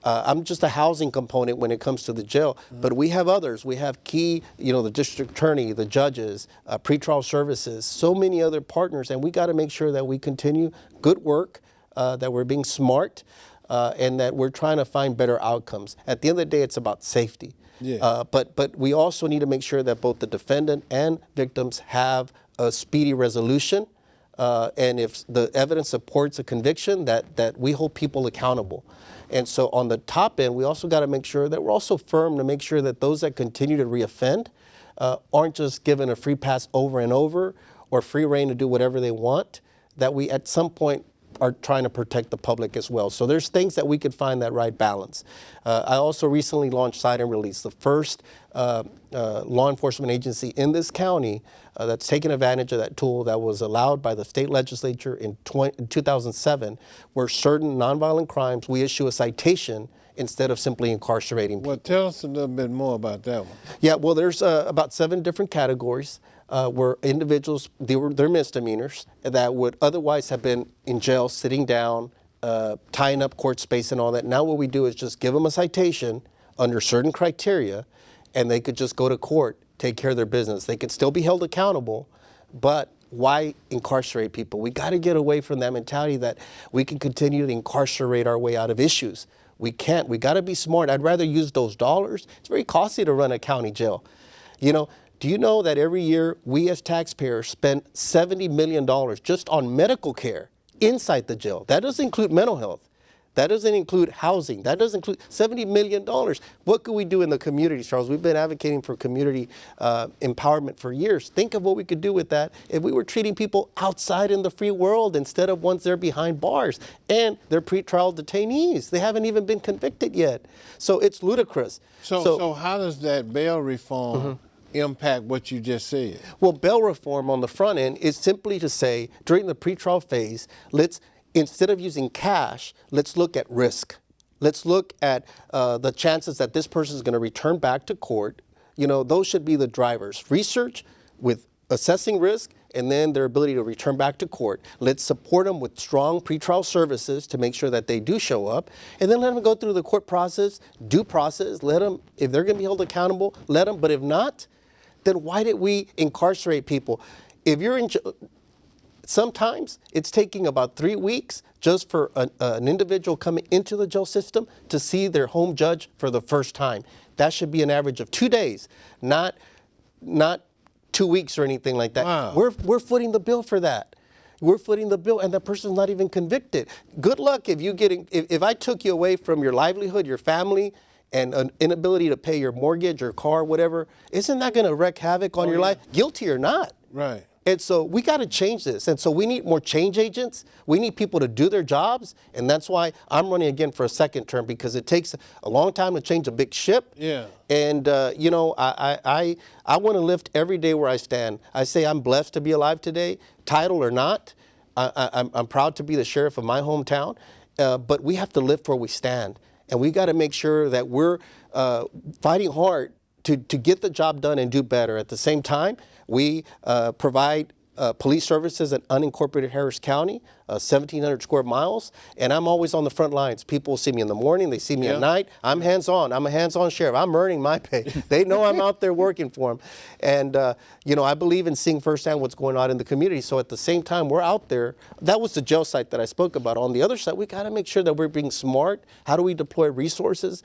I'm just a housing component when it comes to the jail, but we have others. We have key, the district attorney, the judges, pretrial services, so many other partners, and we got to make sure that we continue good work, that we're being smart, and that we're trying to find better outcomes. At the end of the day, it's about safety. Yeah. But we also need to make sure that both the defendant and victims have a speedy resolution, and if the evidence supports a conviction, that we hold people accountable. And so on the top end, we also got to make sure that we're also firm to make sure that those that continue to reoffend aren't just given a free pass over and over or free reign to do whatever they want, that we at some point are trying to protect the public as well. So there's things that we could find that right balance. I also recently launched Cite and Release, the first law enforcement agency in this county that's taken advantage of that tool that was allowed by the state legislature in 2007, where certain nonviolent crimes, we issue a citation instead of simply incarcerating people. Well, tell us a little bit more about that one. Yeah, well, there's about 7 different categories where individuals, they're misdemeanors that would otherwise have been in jail, sitting down, tying up court space and all that. Now what we do is just give them a citation under certain criteria, and they could just go to court, take care of their business. They could still be held accountable, but why incarcerate people? We got to get away from that mentality that we can continue to incarcerate our way out of issues. We can't. We got to be smart. I'd rather use those dollars. It's very costly to run a county jail. Do you know that every year we as taxpayers spend $70 million just on medical care inside the jail? That doesn't include mental health. That doesn't include housing. That doesn't include $70 million. What could we do in the community, Charles? We've been advocating for community empowerment for years. Think of what we could do with that if we were treating people outside in the free world instead of once they're behind bars. And they're pretrial detainees. They haven't even been convicted yet. So it's ludicrous. So how does that bail reform impact what you just said? Well, bail reform on the front end is simply to say, during the pretrial phase, instead of using cash, let's look at risk. Let's look at the chances that this person is going to return back to court. Those should be the drivers. Research with assessing risk and then their ability to return back to court. Let's support them with strong pretrial services to make sure that they do show up, and then let them go through the court process, due process. Let them, if they're going to be held accountable, let them. But if not, then why did we incarcerate people? If you're in sometimes it's taking about 3 weeks just for an individual coming into the jail system to see their home judge for the first time. That should be an average of 2 days, not 2 weeks or anything like that. Wow. We're footing the bill for that. We're footing the bill, and the person's not even convicted. Good luck if I took you away from your livelihood, your family, and an inability to pay your mortgage or car, whatever. Isn't that going to wreak havoc on your life, guilty or not? Right. And so we got to change this. And so we need more change agents. We need people to do their jobs. And that's why I'm running again for a second term, because it takes a long time to change a big ship. Yeah. And, I want to lift every day where I stand. I say I'm blessed to be alive today, title or not. I'm proud to be the sheriff of my hometown. But we have to lift where we stand. And we got to make sure that we're fighting hard to get the job done and do better. At the same time, we provide police services in unincorporated Harris County, 1,700 square miles, and I'm always on the front lines. People see me in the morning, they see me at night. I'm hands-on. I'm a hands-on sheriff. I'm earning my pay. They know I'm out there working for them. And, I believe in seeing firsthand what's going on in the community. So at the same time, we're out there. That was the jail site that I spoke about. On the other side, we got to make sure that we're being smart. How do we deploy resources?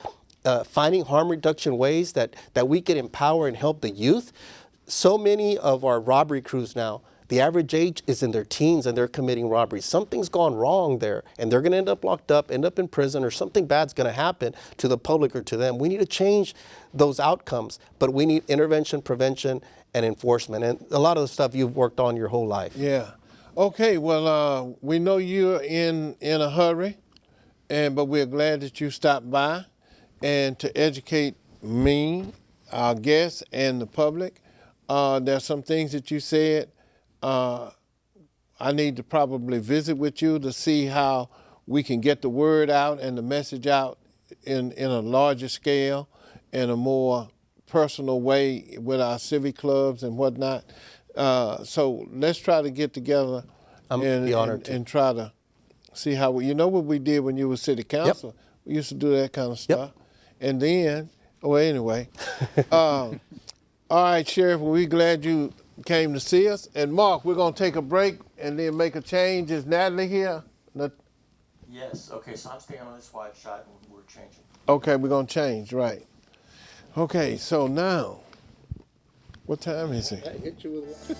Finding harm reduction ways that we can empower and help the youth. So many of our robbery crews now, the average age is in their teens and they're committing robberies. Something's gone wrong there and they're going to end up locked up, end up in prison, or something bad's going to happen to the public or to them. We need to change those outcomes, but we need intervention, prevention, and enforcement. And a lot of the stuff you've worked on your whole life. Yeah. Okay, well, we know you're in a hurry, but we're glad that you stopped by and to educate me, our guests, and the public. There's some things that you said I need to probably visit with you to see how we can get the word out and the message out in a larger scale, in a more personal way with our civic clubs and whatnot. So let's try to get together and try to see how we, what we did when you were city council? Yep. We used to do that kind of stuff. Yep. And then, anyway. All right, Sheriff, we're glad you came to see us. And Mark, we're going to take a break and then make a change. Is Natalie here? Yes. Okay, so I'm staying on this wide shot and we're changing. Okay, we're going to change, right. Okay, so now, what time is it? I hit you with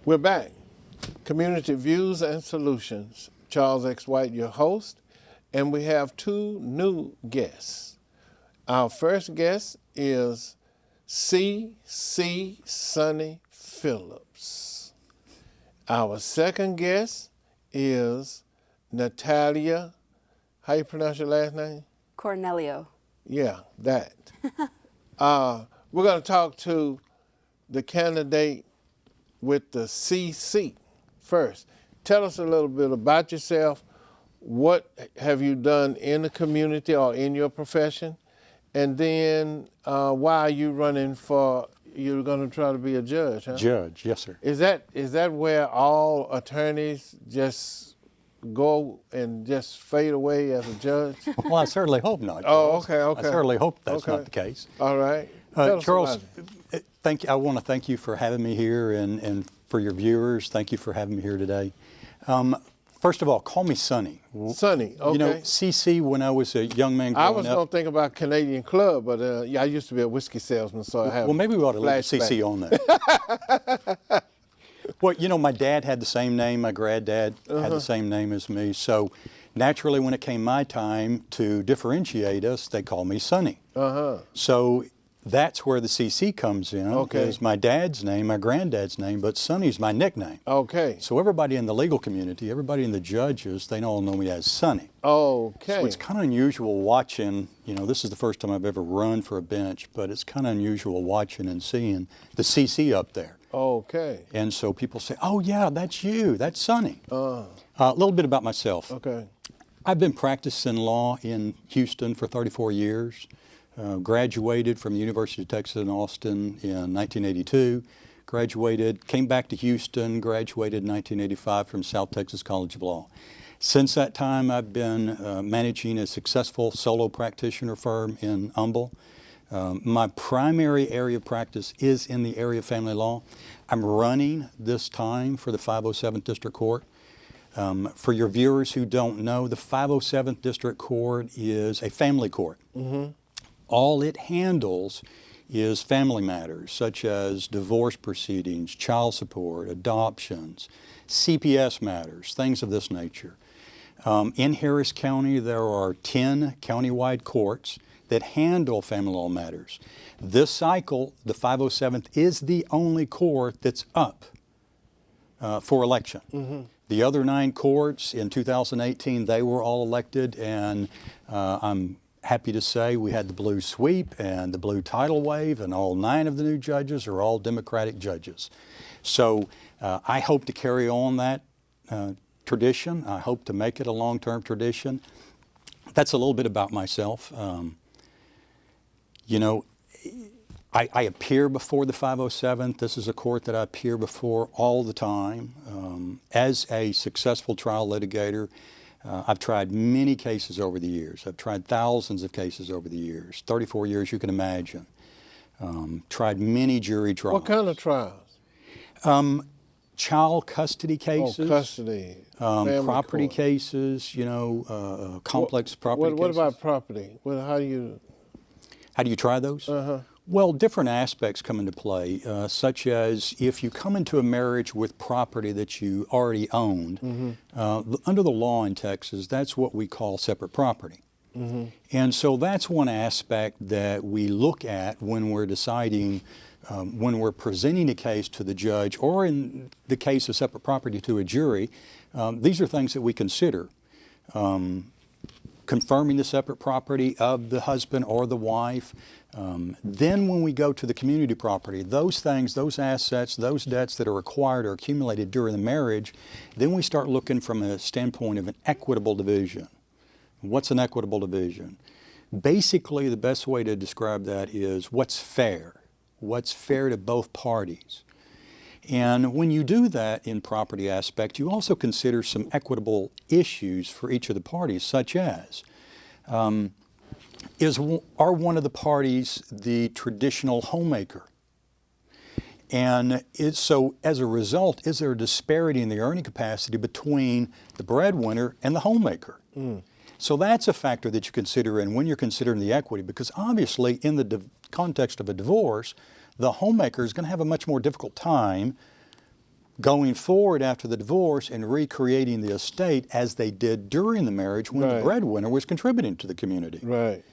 We're back. Community Views and Solutions. Charles X. White, your host, and we have two new guests. Our first guest is C.C. Sonny Phillips. Our second guest is Natalia, how you pronounce your last name? Cornelio. Yeah, that. We're going to talk to the candidate with the CC first. Tell us a little bit about yourself. What have you done in the community or in your profession? And then why are you running for, you're going to try to be a judge, huh? Judge, yes, sir. Is that where all attorneys just go and just fade away as a judge? Well, I certainly hope not. Oh, Charles. okay. I certainly hope that's Okay. not the case. All right. Tell us Charles, about it. I want to thank you for having me here and for your viewers. Thank you for having me here today. First of all, call me Sonny. Sonny, okay. You know, CC, when I was a young man growing I was up. going to think about Canadian Club, but yeah, I used to be a whiskey salesman, so I have. Well, maybe we ought to leave flashback. CC on that. Well, you know, my dad had the same name. My granddad had the same name as me. So naturally, when it came my time to differentiate us, they called me Sonny. So that's where the CC comes in. Okay. Is my dad's name, my granddad's name, but Sonny's my nickname. Okay. So everybody in the legal community, everybody in the judges, they all know me as Sonny. Okay. So it's kind of unusual watching, you know, this is the first time I've ever run for a bench, but it's kind of unusual watching and seeing the CC up there. Okay. And so people say, oh yeah, that's you, that's Sonny. A little bit about myself. Okay. I've been practicing law in Houston for 34 years. Graduated from the University of Texas in Austin in 1982. Graduated, came back to Houston, graduated in 1985 from South Texas College of Law. Since that time, I've been managing a successful solo practitioner firm in Humble. My primary area of practice is in the area of family law. I'm running this time for the 507th District Court. For your viewers who don't know, the 507th District Court is a family court. All it handles is family matters such as divorce proceedings, child support, adoptions, CPS matters, things of this nature. In Harris County, there are 10 countywide courts that handle family law matters. This cycle, the 507th, is the only court that's up for election. The other 9 courts in 2018, they were all elected, and I'm happy to say we had the blue sweep and the blue tidal wave, and all 9 of the new judges are all Democratic judges. So I hope to carry on that tradition. I hope to make it a long-term tradition. That's a little bit about myself. You know, I appear before the 507th. This is a court that I appear before all the time. As a successful trial litigator, I've tried many cases over the years. I've tried thousands of cases over the years, 34 years you can imagine. Tried many jury trials. What kind of trials? Child custody cases. Custody. Family Property court. cases, you know, complex property What cases. about property? How do you? How do you try those? Well, different aspects come into play, such as if you come into a marriage with property that you already owned, under the law in Texas, that's what we call separate property. And so that's one aspect that we look at when we're deciding, when we're presenting a case to the judge, or in the case of separate property to a jury. These are things that we consider. Confirming the separate property of the husband or the wife. Then when we go to the community property, those things, those assets, those debts that are acquired or accumulated during the marriage, then we start looking from a standpoint of an equitable division. What's an equitable division? Basically, the best way to describe that is what's fair to both parties. And when you do that in property aspect, you also consider some equitable issues for each of the parties, such as, are one of the parties the traditional homemaker? And so as a result, is there a disparity in the earning capacity between the breadwinner and the homemaker? So that's a factor that you consider in when you're considering the equity, because obviously in the context of a divorce, the homemaker is going to have a much more difficult time going forward after the divorce and recreating the estate as they did during the marriage when the breadwinner was contributing to the community. Right.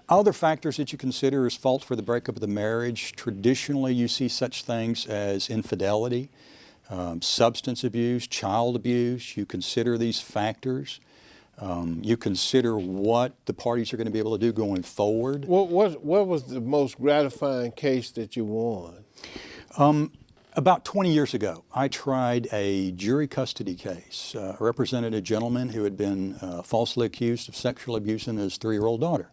Other factors that you consider as fault for the breakup of the marriage, traditionally you see such things as infidelity, substance abuse, child abuse. You consider these factors. You consider what the parties are going to be able to do going forward. What was the most gratifying case that you won? About 20 years ago, I tried a jury custody case. I represented a gentleman who had been falsely accused of sexual abuse in his 3-year-old daughter.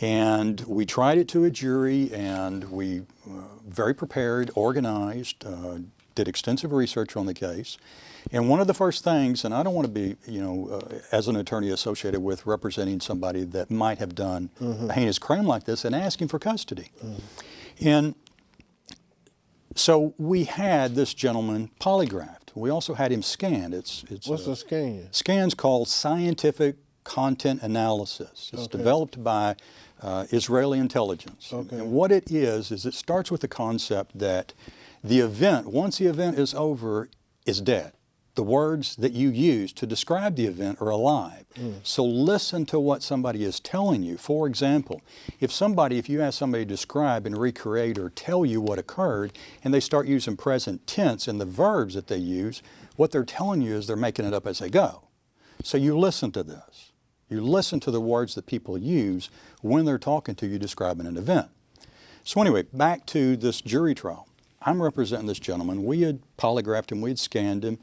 And we tried it to a jury, and we very prepared, organized, did extensive research on the case. And one of the first things, and I don't want to be, as an attorney associated with representing somebody that might have done a heinous crime like this and asking for custody. And So we had this gentleman polygraphed. We also had him scanned. It's What's a scan? Scan's called scientific content analysis. It's developed by Israeli intelligence. And what it is it starts with the concept that the event, once the event is over, is dead. The words that you use to describe the event are alive. So listen to what somebody is telling you. For example, if you ask somebody to describe and recreate or tell you what occurred, and they start using present tense in the verbs that they use, what they're telling you is they're making it up as they go. So you listen to this. You listen to the words that people use when they're talking to you describing an event. So anyway, back to this jury trial. I'm representing this gentleman. We had polygraphed him, we had scanned him.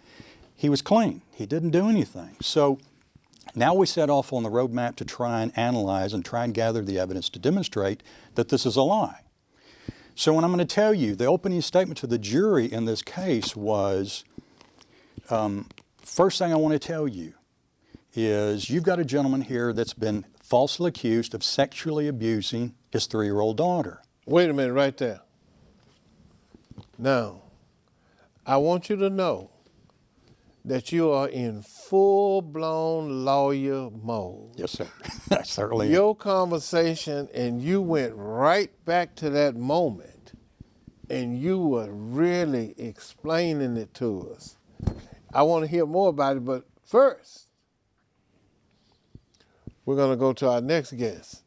He was clean. He didn't do anything. So now we set off on the roadmap to try and analyze and try and gather the evidence to demonstrate that this is a lie. So when I'm going to tell you, the opening statement to the jury in this case was, first thing I want to tell you is you've got a gentleman here that's been falsely accused of sexually abusing his 3-year-old daughter. Wait a minute right there. Now, I want you to know that you are in full-blown lawyer mode. Yes, sir. I certainly am. Your conversation, and you went right back to that moment, and you were really explaining it to us. I want to hear more about it, but first, we're going to go to our next guest,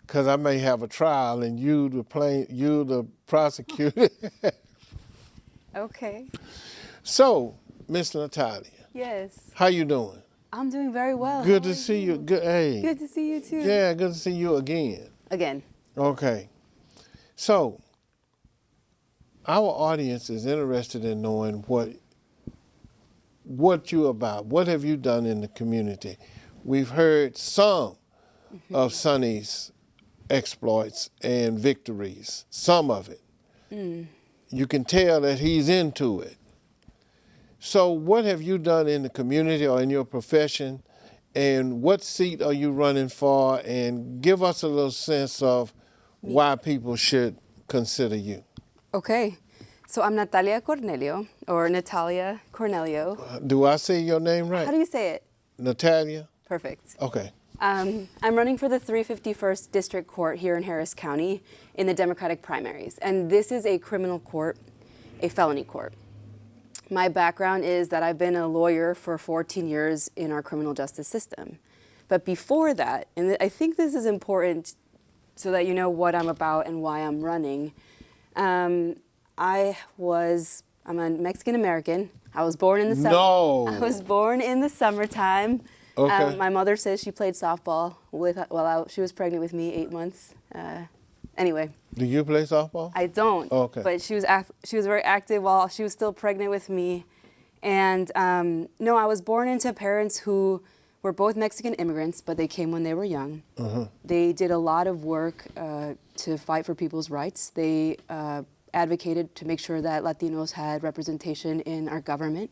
because I may have a trial, and you the prosecutor. Okay. So, Miss Natalia, Yes. how you doing? I'm doing very well. Good How to are see you. Good, hey. Good to see you too. Yeah, good to see you again. Again. Okay. So, our audience is interested in knowing what you're about. What have you done in the community? We've heard some of Sonny's exploits and victories, some of it. You can tell that he's into it. So what have you done in the community or in your profession, and what seat are you running for? And give us a little sense of why people should consider you. Okay. So I'm Natalia Cornelio, or Natalia Cornelio. Do I say your name right? How do you say it? Natalia? Perfect. Okay. I'm running for the 351st District Court here in Harris County in the Democratic primaries. And this is a criminal court, a felony court. My background is that I've been a lawyer for 14 years in our criminal justice system. But before that, and I think this is important so that you know what I'm about and why I'm running, I'm a Mexican American. I was born in the summer. No. I was born in the summertime. Okay. My mother says she played softball while she was pregnant with me 8 months. Anyway. Do you play softball? I don't. Okay. But she was very active while she was still pregnant with me. And no, I was born into parents who were both Mexican immigrants, but they came when they were young. They did a lot of work to fight for people's rights. They advocated to make sure that Latinos had representation in our government.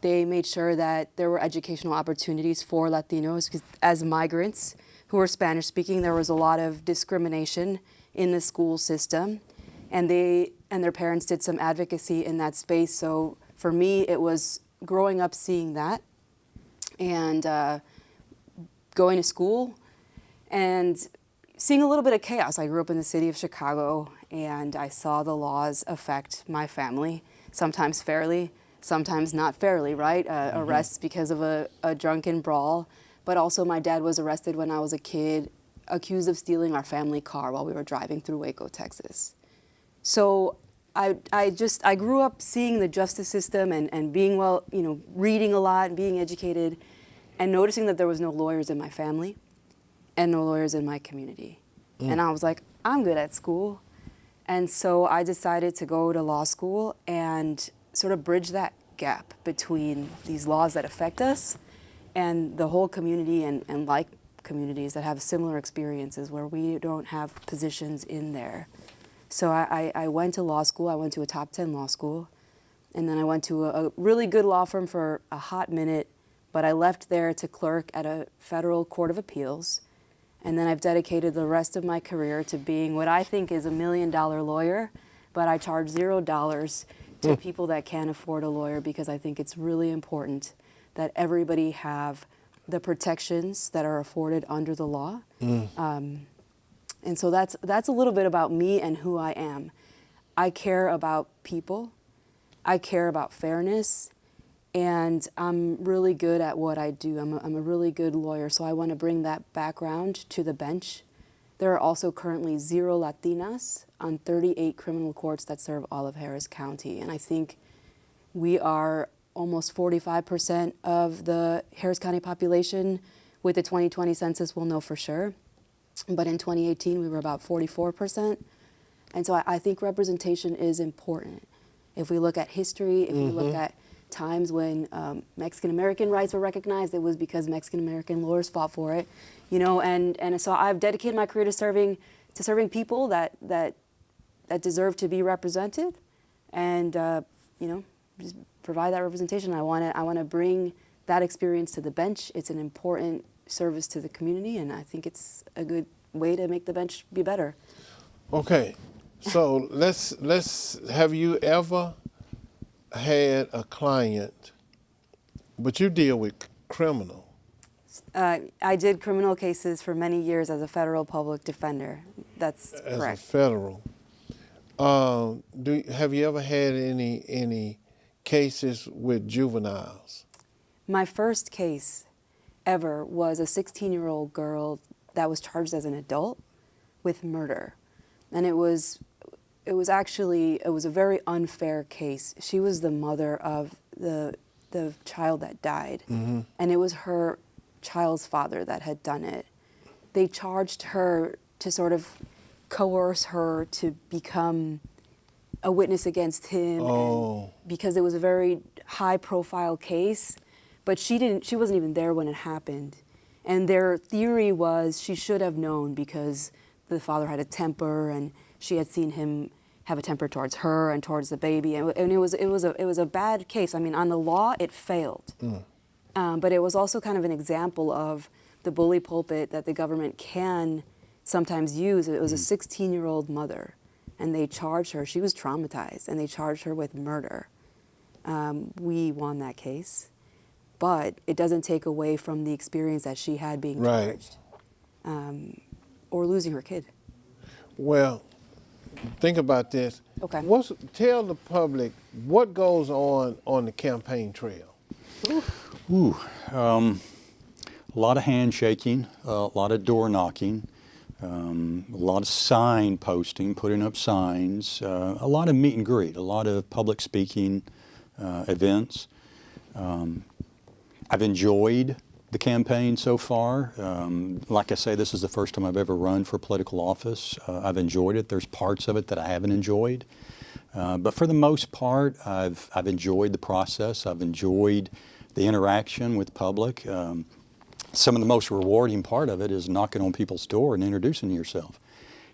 They made sure that there were educational opportunities for Latinos, because as migrants who were Spanish speaking, there was a lot of discrimination in the school system, and their parents did some advocacy in that space. So for me, it was growing up seeing that and going to school and seeing a little bit of chaos. I grew up in the city of Chicago, and I saw the laws affect my family, sometimes fairly, sometimes not fairly, right? Arrests because of a drunken brawl. But also my dad was arrested when I was a kid, accused of stealing our family car while we were driving through Waco, Texas. So I grew up seeing the justice system and being reading a lot and being educated, and noticing that there was no lawyers in my family and no lawyers in my community. And I was like, I'm good at school. And so I decided to go to law school and sort of bridge that gap between these laws that affect us and the whole community and like communities that have similar experiences where we don't have positions in there. So I went to law school. I went to a top 10 law school. And then I went to a really good law firm for a hot minute, but I left there to clerk at a federal court of appeals. And then I've dedicated the rest of my career to being what I think is $1 million lawyer, but I charge $0 to people that can't afford a lawyer because I think it's really important that everybody have the protections that are afforded under the law. And so that's a little bit about me and who I am. I care about people. I care about fairness. And I'm really good at what I do. I'm a really good lawyer, so I want to bring that background to the bench. There are also currently 0 Latinas on 38 criminal courts that serve all of Harris County. And I think we are almost 45% of the Harris County population. With the 2020 census, we'll know for sure. But in 2018, we were about 44%. And so I think representation is important. If we look at history, if we look at times when Mexican-American rights were recognized, it was because Mexican-American lawyers fought for it, you know, and so I've dedicated my career to serving people that deserve to be represented, and you know, just provide that representation. I want to bring that experience to the bench. It's an important service to the community, and I think it's a good way to make the bench be better. Okay, so let's have you ever had a client, but you deal with criminal. I did criminal cases for many years as a federal public defender. That's As correct. a federal. Have you ever had any cases with juveniles? My first case ever was a 16-year-old girl that was charged as an adult with murder. And it was a very unfair case. She was the mother of the child that died. And it was her child's father that had done it. They charged her to sort of coerce her to become a witness against him, and because it was a very high-profile case. But she wasn't even there when it happened. And their theory was she should have known because the father had a temper and she had seen him have a temper towards her and towards the baby. And it was a bad case. I mean, on the law, it failed. But it was also kind of an example of the bully pulpit that the government can sometimes use. It was a 16-year-old mother, and they charged her. She was traumatized, and they charged her with murder. We won that case. But it doesn't take away from the experience that she had being charged, or losing her kid. Well, think about this. Okay. Tell the public what goes on the campaign trail. A lot of handshaking, a lot of door knocking, a lot of sign posting, putting up signs, a lot of meet and greet, a lot of public speaking events. I've enjoyed the campaign so far. Like I say, this is the first time I've ever run for political office. I've enjoyed it. There's parts of it that I haven't enjoyed. But for the most part, I've enjoyed the process. I've enjoyed the interaction with public. Some of the most rewarding part of it is knocking on people's door and introducing yourself.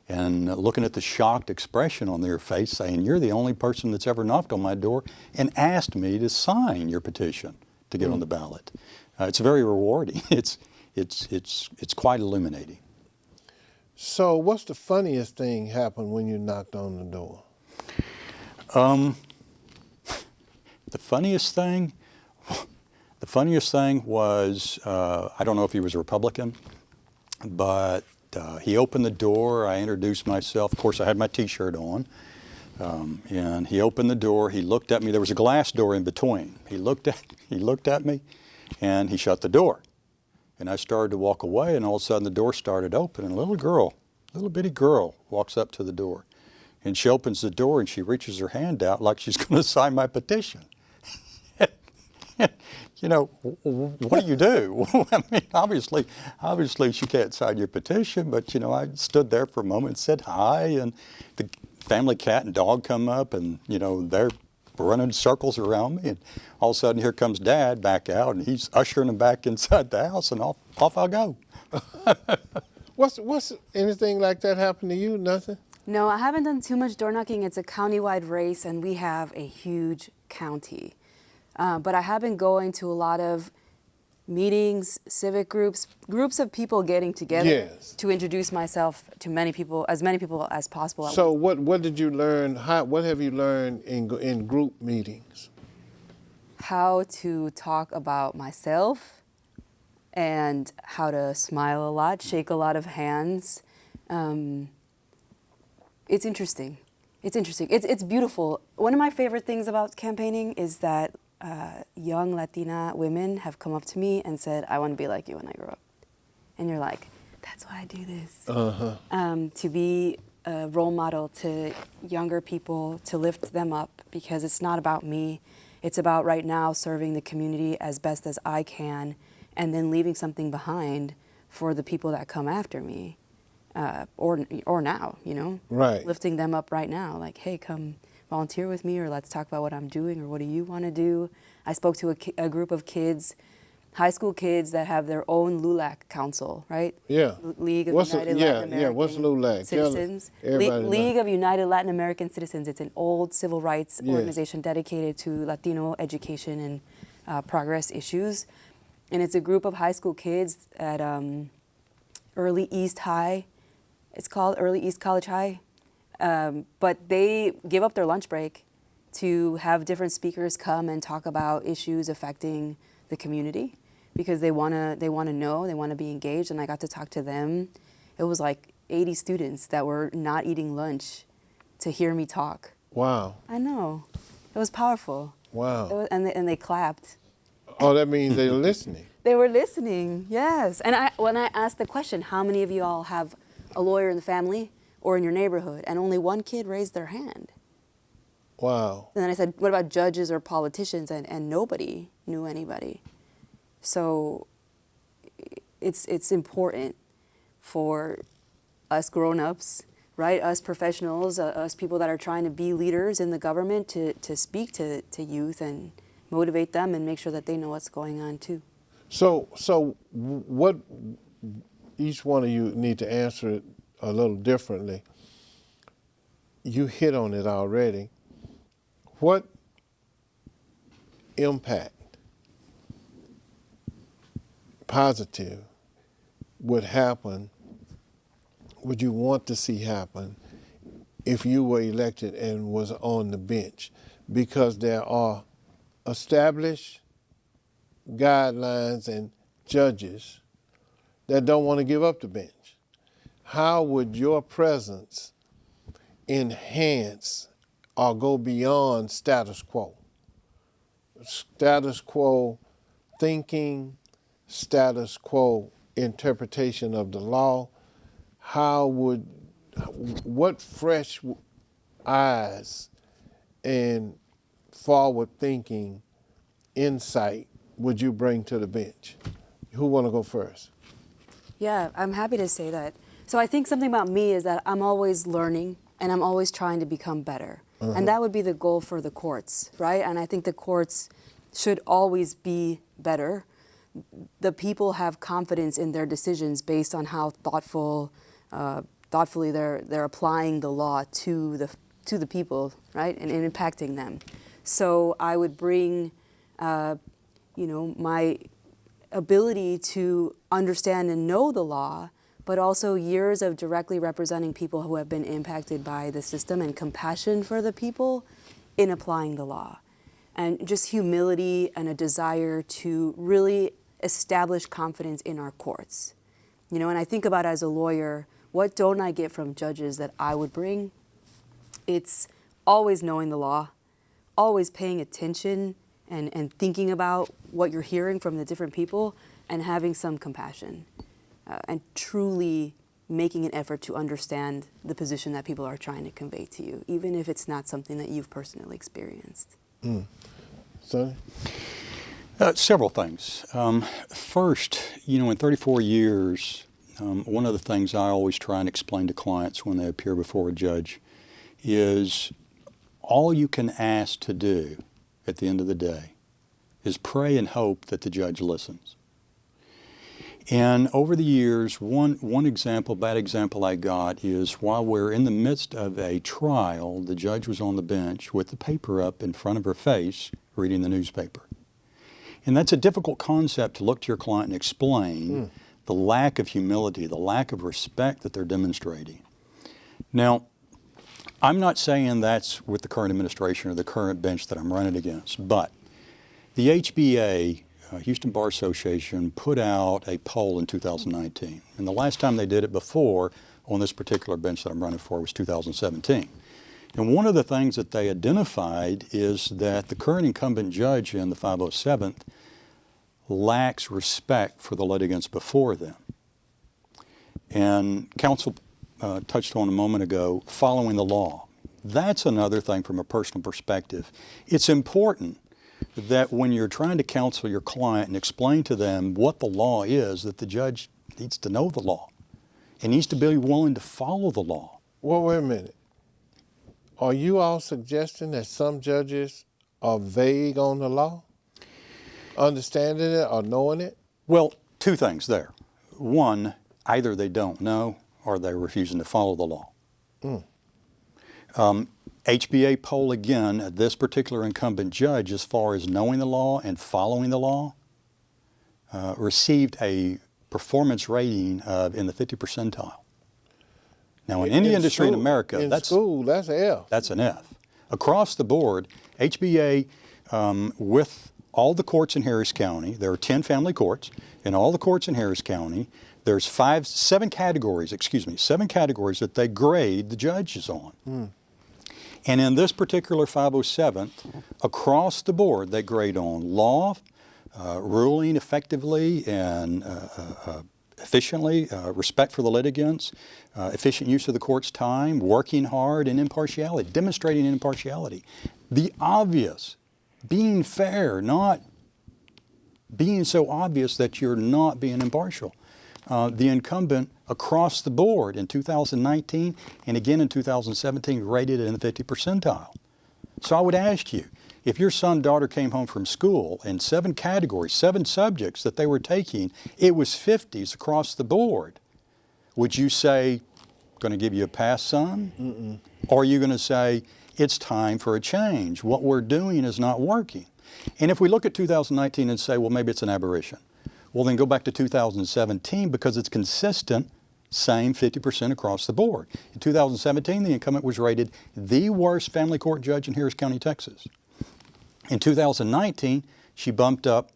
And looking at the shocked expression on their face saying, you're the only person that's ever knocked on my door and asked me to sign your petition to get on the ballot. It's very rewarding. It's quite illuminating. So what's the funniest thing happened when you knocked on the door? The funniest thing was, I don't know if he was a Republican, but he opened the door. I introduced myself. Of course, I had my T-shirt on. And he opened the door. He looked at me. There was a glass door in between. He looked at me, and he shut the door. And I started to walk away, and all of a sudden the door started open, and a little bitty girl, walks up to the door. And she opens the door, and she reaches her hand out like she's going to sign my petition. You know, what do you do? I mean, obviously she can't sign your petition, but, you know, I stood there for a moment and said hi, and the family cat and dog come up, and, you know, they're running circles around me, and all of a sudden here comes Dad back out, and he's ushering them back inside the house, and off I go. What's anything like that happened to you? Nothing? No, I haven't done too much door knocking. It's a county-wide race, and we have a huge county. But I have been going to a lot of meetings, civic groups, groups of people getting together Yes. to introduce myself to many people as possible. at So once. what did you learn? What have you learned in group meetings? How to talk about myself and how to smile a lot, shake a lot of hands. It's interesting. It's interesting. It's beautiful. One of my favorite things about campaigning is that young Latina women have come up to me and said, "I want to be like you when I grow up." And you're like, "That's why I do this." To be a role model to younger people, to lift them up, because it's not about me. It's about right now serving the community as best as I can, and then leaving something behind for the people that come after me, or now, you know, Right. lifting them up right now. Like, hey, come volunteer with me, or let's talk about what I'm doing, or what do you want to do? I spoke to a group of kids, high school kids that have their own LULAC council, right? Yeah. League of What's United yeah, Latin American yeah. What's LULAC? Tell Citizens. everybody League know. of United Latin American Citizens. It's an old civil rights Yes. organization dedicated to Latino education and progress issues. And it's a group of high school kids at Early East High. It's called Early East College High. But they give up their lunch break to have different speakers come and talk about issues affecting the community, because they want to know, they want to be engaged. And I got to talk to them. It was like 80 students that were not eating lunch to hear me talk. Wow. I know. It was powerful. Wow. And they clapped. Oh, that means they're listening. They were listening, yes. And when I asked the question, how many of you all have a lawyer in the family or in your neighborhood? And only one kid raised their hand. Wow. And then I said, what about judges or politicians? And nobody knew anybody. So it's important for us grown-ups, right? Us professionals, us people that are trying to be leaders in the government to speak to youth and motivate them and make sure that they know what's going on too. So what, each one of you need to answer it a little differently. You hit on it already. What impact, positive, would you want to see happen if you were elected and was on the bench? Because there are established guidelines and judges that don't want to give up the bench. How would your presence enhance or go beyond status quo? Status quo thinking, status quo interpretation of the law. What fresh eyes and forward thinking insight would you bring to the bench? Who want to go first? Yeah, I'm happy to say that. So I think something about me is that I'm always learning and I'm always trying to become better. And that would be the goal for the courts, right? And I think the courts should always be better. The people have confidence in their decisions based on how thoughtfully they're applying the law to the people, right, and impacting them. So I would bring, my ability to understand and know the law, but also years of directly representing people who have been impacted by the system and compassion for the people in applying the law. And just humility and a desire to really establish confidence in our courts. And I think about as a lawyer, what don't I get from judges that I would bring? It's always knowing the law, always paying attention and thinking about what you're hearing from the different people and having some compassion and truly making an effort to understand the position that people are trying to convey to you, even if it's not something that you've personally experienced. Sonny? Several things. First, in 34 years, one of the things I always try and explain to clients when they appear before a judge is all you can ask to do at the end of the day is pray and hope that the judge listens. And over the years, one bad example I got is while we're in the midst of a trial, the judge was on the bench with the paper up in front of her face reading the newspaper. And that's a difficult concept to look to your client and explain the lack of humility, the lack of respect that they're demonstrating. Now, I'm not saying that's with the current administration or the current bench that I'm running against, but the HBA, Houston Bar Association, put out a poll in 2019. And the last time they did it before on this particular bench that I'm running for was 2017. And one of the things that they identified is that the current incumbent judge in the 507th lacks respect for the litigants before them. And counsel touched on a moment ago, following the law. That's another thing from a personal perspective. It's important that when you're trying to counsel your client and explain to them what the law is, that the judge needs to know the law and needs to be willing to follow the law. Well, wait a minute. Are you all suggesting that some judges are vague on the law? Understanding it or knowing it? Well, two things there. One, either they don't know or they're refusing to follow the law. HBA poll again, this particular incumbent judge, as far as knowing the law and following the law, received a performance rating of in the 50 percentile. Now, in any industry in America, that's an F. That's an F. Across the board, HBA, with all the courts in Harris County, there are 10 family courts, in all the courts in Harris County, there's seven categories that they grade the judges on. And in this particular 507th, across the board, they grade on law, ruling effectively and efficiently, respect for the litigants, efficient use of the court's time, working hard, and impartiality, demonstrating impartiality. The obvious, being fair, not being so obvious that you're not being impartial. The incumbent across the board in 2019 and again in 2017 rated it in the 50 percentile. So I would ask you, if your son, daughter came home from school in 7 categories, 7 subjects that they were taking, it was 50s across the board, would you say, going to give you a pass, son? Or are you going to say, it's time for a change? What we're doing is not working. And if we look at 2019 and say, well, maybe it's an aberration, well, then go back to 2017 because it's consistent, same 50% across the board. In 2017, the incumbent was rated the worst family court judge in Harris County, Texas. In 2019, she bumped up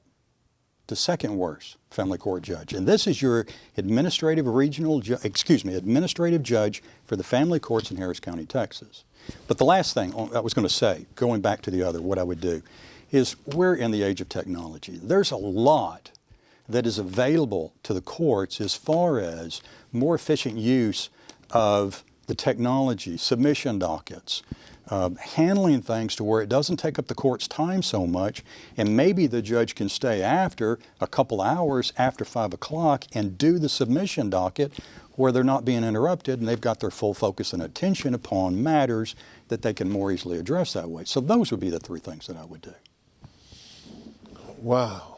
to second worst family court judge. And this is your administrative judge for the family courts in Harris County, Texas. But the last thing I was going to say, going back to the other, what I would do, is we're in the age of technology. There's a lot that is available to the courts as far as more efficient use of the technology, submission dockets, handling things to where it doesn't take up the court's time so much, and maybe the judge can stay after a couple hours after 5 o'clock and do the submission docket where they're not being interrupted and they've got their full focus and attention upon matters that they can more easily address that way. So those would be the 3 things that I would do. Wow.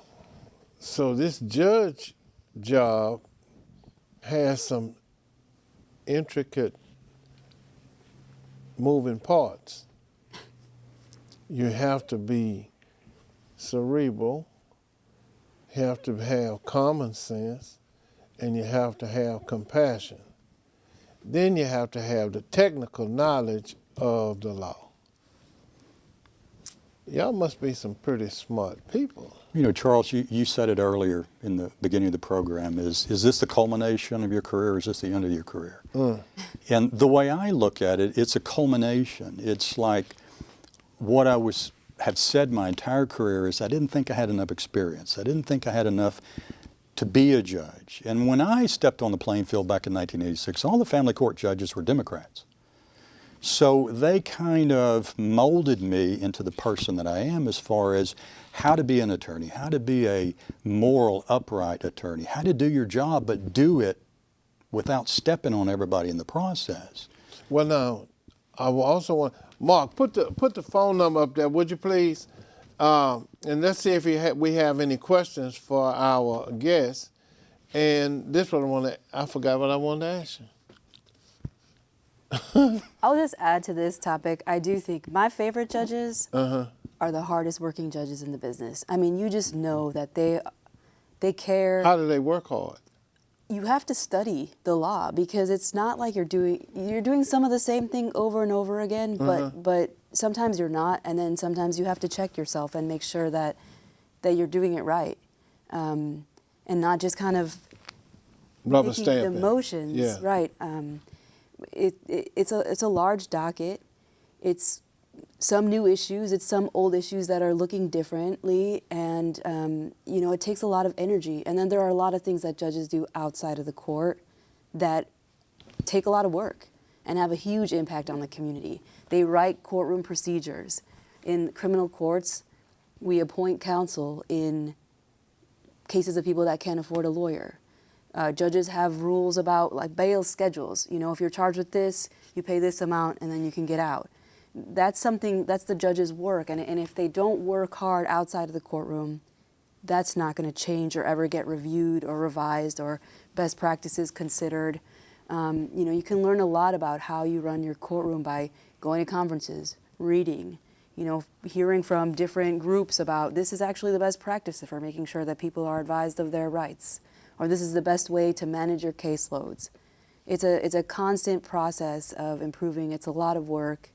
So this judge job has some intricate moving parts. You have to be cerebral, you have to have common sense, and you have to have compassion. Then you have to have the technical knowledge of the law. Y'all must be some pretty smart people. You know, Charles, you said it earlier in the beginning of the program, is this the culmination of your career or is this the end of your career? And the way I look at it, it's a culmination. It's like what I have said my entire career is I didn't think I had enough experience. I didn't think I had enough to be a judge. And when I stepped on the playing field back in 1986, all the family court judges were Democrats. So they kind of molded me into the person that I am as far as how to be an attorney, how to be a moral, upright attorney, how to do your job, but do it without stepping on everybody in the process. Well, now, I will also want, Mark, put the phone number up there, would you please? And let's see if we have any questions for our guests. And this one I forgot what I wanted to ask you. I'll just add to this topic. I do think my favorite judges are the hardest working judges in the business. I mean, you just know that they care. How do they work hard? You have to study the law because it's not like you're doing some of the same thing over and over again, but sometimes you're not, and then sometimes you have to check yourself and make sure that you're doing it right, and not just kind of Rubber making stamping. the motions. Yeah. Right. It's a large docket. It's some new issues. It's some old issues that are looking differently, and you know, it takes a lot of energy. And then there are a lot of things that judges do outside of the court that take a lot of work and have a huge impact on the community. They write courtroom procedures. In criminal courts, we appoint counsel in cases of people that can't afford a lawyer. Judges have rules about like bail schedules. You know, if you're charged with this, you pay this amount and then you can get out. That's the judge's work. And if they don't work hard outside of the courtroom, that's not going to change or ever get reviewed or revised or best practices considered. You know, you can learn a lot about how you run your courtroom by going to conferences, reading, you know, hearing from different groups about this is actually the best practice for making sure that people are advised of their rights, or this is the best way to manage your caseloads. It's a constant process of improving. It's a lot of work.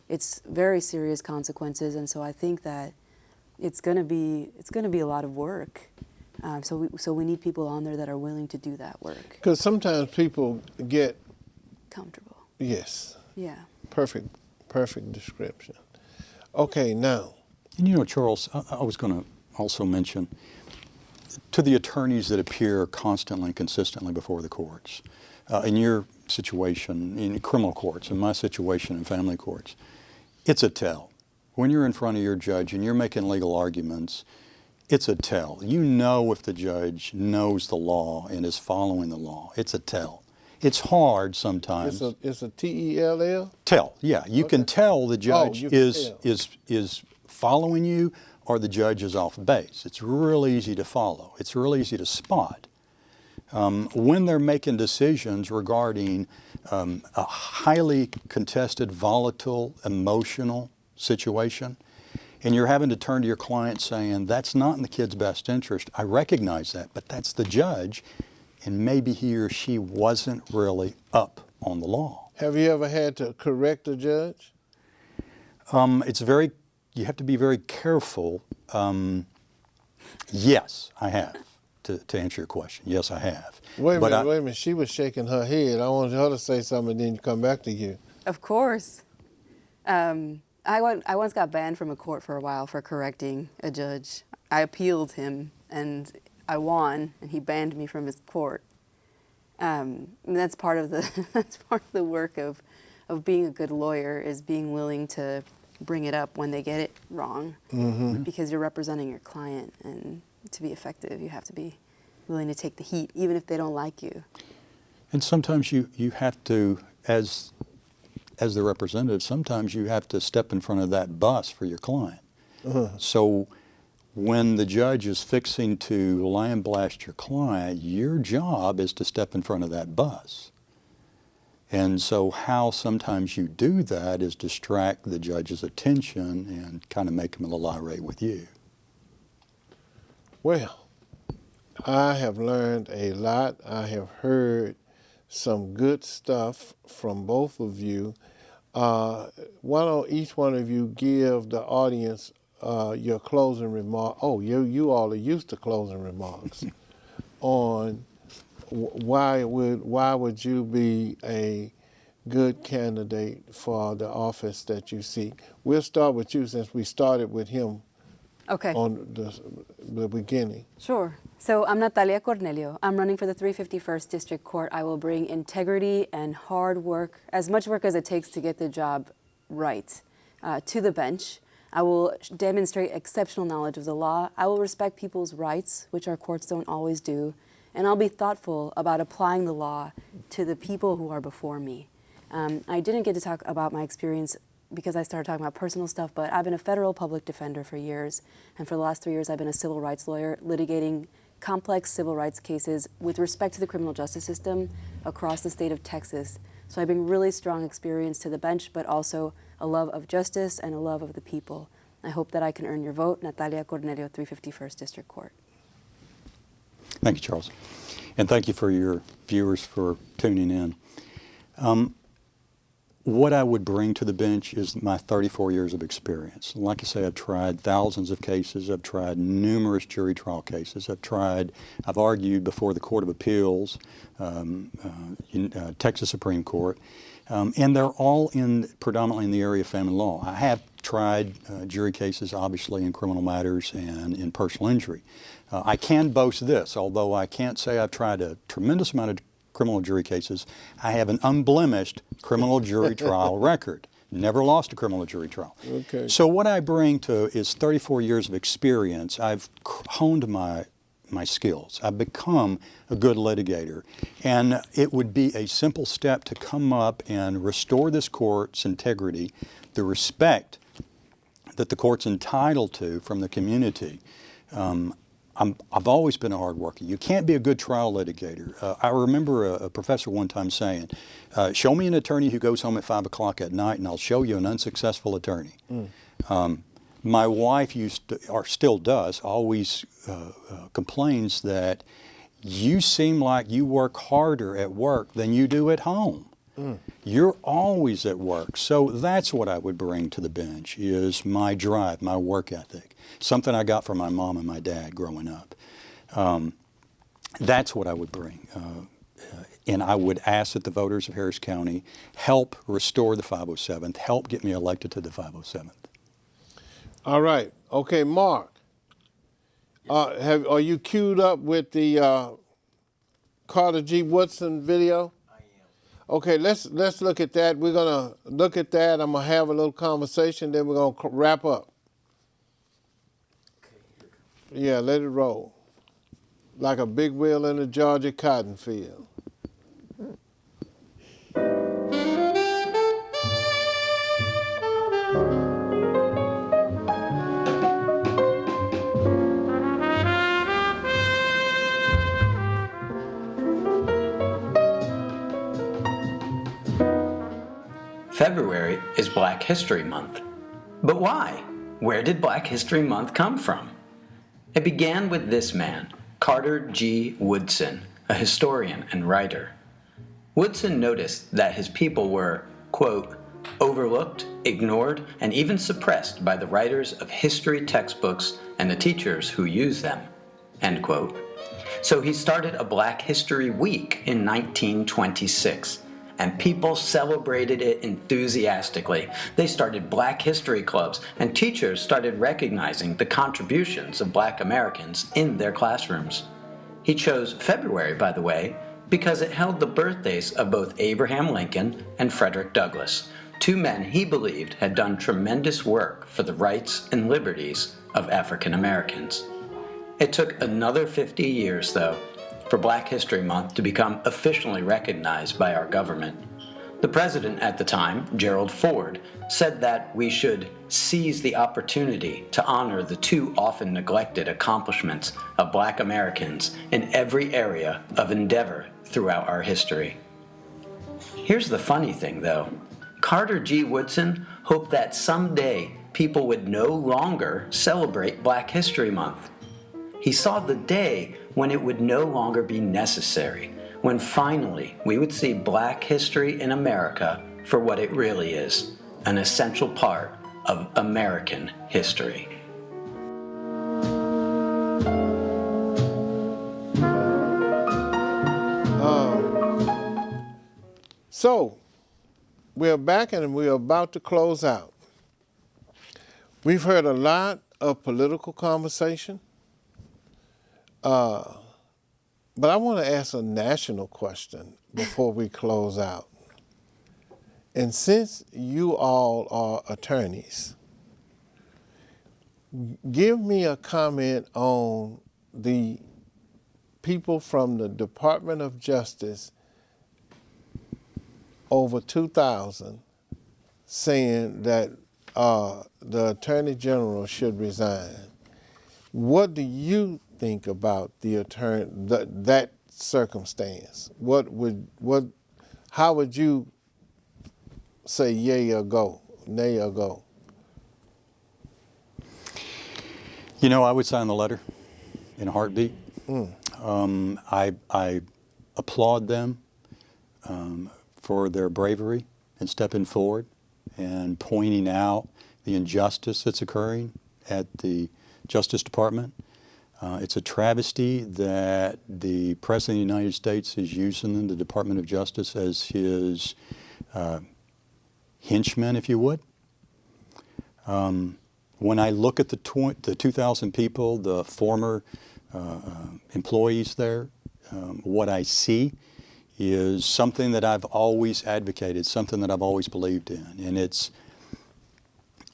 It's very serious consequences, and so I think that it's going to be a lot of work. So we need people on there that are willing to do that work. Because sometimes people get, Comfortable. yes, Yeah. perfect description. Okay, now, And you know, Charles, I was going to also mention to the attorneys that appear constantly and consistently before the courts, in your situation, in criminal courts, in my situation in family courts, it's a tell. When you're in front of your judge and you're making legal arguments, it's a tell. You know if the judge knows the law and is following the law. It's a tell. It's hard sometimes. it's a T-E-L-L? Tell, yeah. You can tell the judge you can is following you or the judge is off base. It's real easy to follow. It's real easy to spot. When they're making decisions regarding a highly contested, volatile, emotional situation, and you're having to turn to your client saying, that's not in the kid's best interest. I recognize that, but that's the judge, and maybe he or she wasn't really up on the law. Have you ever had to correct a judge? You have to be very careful. Yes, I have, to answer your question. Yes, I have. Wait a minute. She was shaking her head. I wanted her to say something and then come back to you. Of course. I once got banned from a court for a while for correcting a judge. I appealed him and I won, and he banned me from his court. And that's part of the work of being a good lawyer, is being willing to bring it up when they get it wrong, because you're representing your client, and to be effective, you have to be willing to take the heat, even if they don't like you. And sometimes you have to, as the representative, sometimes you have to step in front of that bus for your client. So when the judge is fixing to lambaste your client, your job is to step in front of that bus. And so how sometimes you do that is distract the judge's attention and kind of make him a little irate with you. Well, I have learned a lot. I have heard some good stuff from both of you. Why don't each one of you give the audience your closing remark? Oh, you all are used to closing remarks on why would you be a good candidate for the office that you seek? We'll start with you, since we started with him Okay. on the beginning. Sure. So I'm Natalia Cornelio. I'm running for the 351st District Court. I will bring integrity and hard work, as much work as it takes to get the job right, to the bench. I will demonstrate exceptional knowledge of the law. I will respect people's rights, which our courts don't always do. And I'll be thoughtful about applying the law to the people who are before me. I didn't get to talk about my experience because I started talking about personal stuff, but I've been a federal public defender for years. And for the last 3 years, I've been a civil rights lawyer litigating complex civil rights cases with respect to the criminal justice system across the state of Texas. So I bring really strong experience to the bench, but also a love of justice and a love of the people. I hope that I can earn your vote. Natalia Cornelio, 351st District Court. Thank you, Charles. And thank you for your viewers for tuning in. What I would bring to the bench is my 34 years of experience. Like I say, I've tried thousands of cases. I've tried numerous jury trial cases. I've argued before the Court of Appeals, Texas Supreme Court, and they're all predominantly in the area of family law. I have tried jury cases, obviously, in criminal matters and in personal injury. I can boast this, although I can't say I've tried a tremendous amount of criminal jury cases. I have an unblemished criminal jury trial record. Never lost a criminal jury trial. Okay. So what I bring to is 34 years of experience. I've honed my skills. I've become a good litigator. And it would be a simple step to come up and restore this court's integrity, the respect that the court's entitled to from the community. I've always been a hard worker. You can't be a good trial litigator. I remember a professor one time saying, show me an attorney who goes home at 5 o'clock at night and I'll show you an unsuccessful attorney. My wife still does, always complains that you seem like you work harder at work than you do at home. You're always at work. So that's what I would bring to the bench is my drive, my work ethic, something I got from my mom and my dad growing up. That's what I would bring. And I would ask that the voters of Harris County help restore the 507th, help get me elected to the 507th. All right. Okay, Mark. Are you queued up with the Carter G. Woodson video? Okay, let's look at that. We're gonna look at that. I'm gonna have a little conversation, then we're gonna wrap up. Yeah, let it roll. Like a big wheel in a Georgia cotton field. February is Black History Month. But why? Where did Black History Month come from? It began with this man, Carter G. Woodson, a historian and writer. Woodson noticed that his people were, quote, overlooked, ignored, and even suppressed by the writers of history textbooks and the teachers who use them, end quote. So he started a Black History Week in 1926. And people celebrated it enthusiastically. They started Black History Clubs, and teachers started recognizing the contributions of Black Americans in their classrooms. He chose February, by the way, because it held the birthdays of both Abraham Lincoln and Frederick Douglass, two men he believed had done tremendous work for the rights and liberties of African Americans. It took another 50 years, though, for Black History Month to become officially recognized by our government. The president at the time, Gerald Ford, said that we should seize the opportunity to honor the too often neglected accomplishments of Black Americans in every area of endeavor throughout our history. Here's the funny thing, though. Carter G. Woodson hoped that someday people would no longer celebrate Black History Month. He saw the day when it would no longer be necessary, when finally we would see Black history in America for what it really is, an essential part of American history. So, we're back and we're about to close out. We've heard a lot of political conversation. But I want to ask a national question before we close out. And since you all are attorneys, give me a comment on the people from the Department of Justice, over 2,000, saying that the Attorney General should resign. What do you think about the attorney that circumstance? How would you say yay or go, nay or go? You know, I would sign the letter in a heartbeat. I applaud them for their bravery in stepping forward and pointing out the injustice that's occurring at the Justice Department. It's a travesty that the President of the United States is using the Department of Justice as his henchman, if you would. When I look at the 2,000 people, the former employees there, what I see is something that I've always advocated, something that I've always believed in, and it's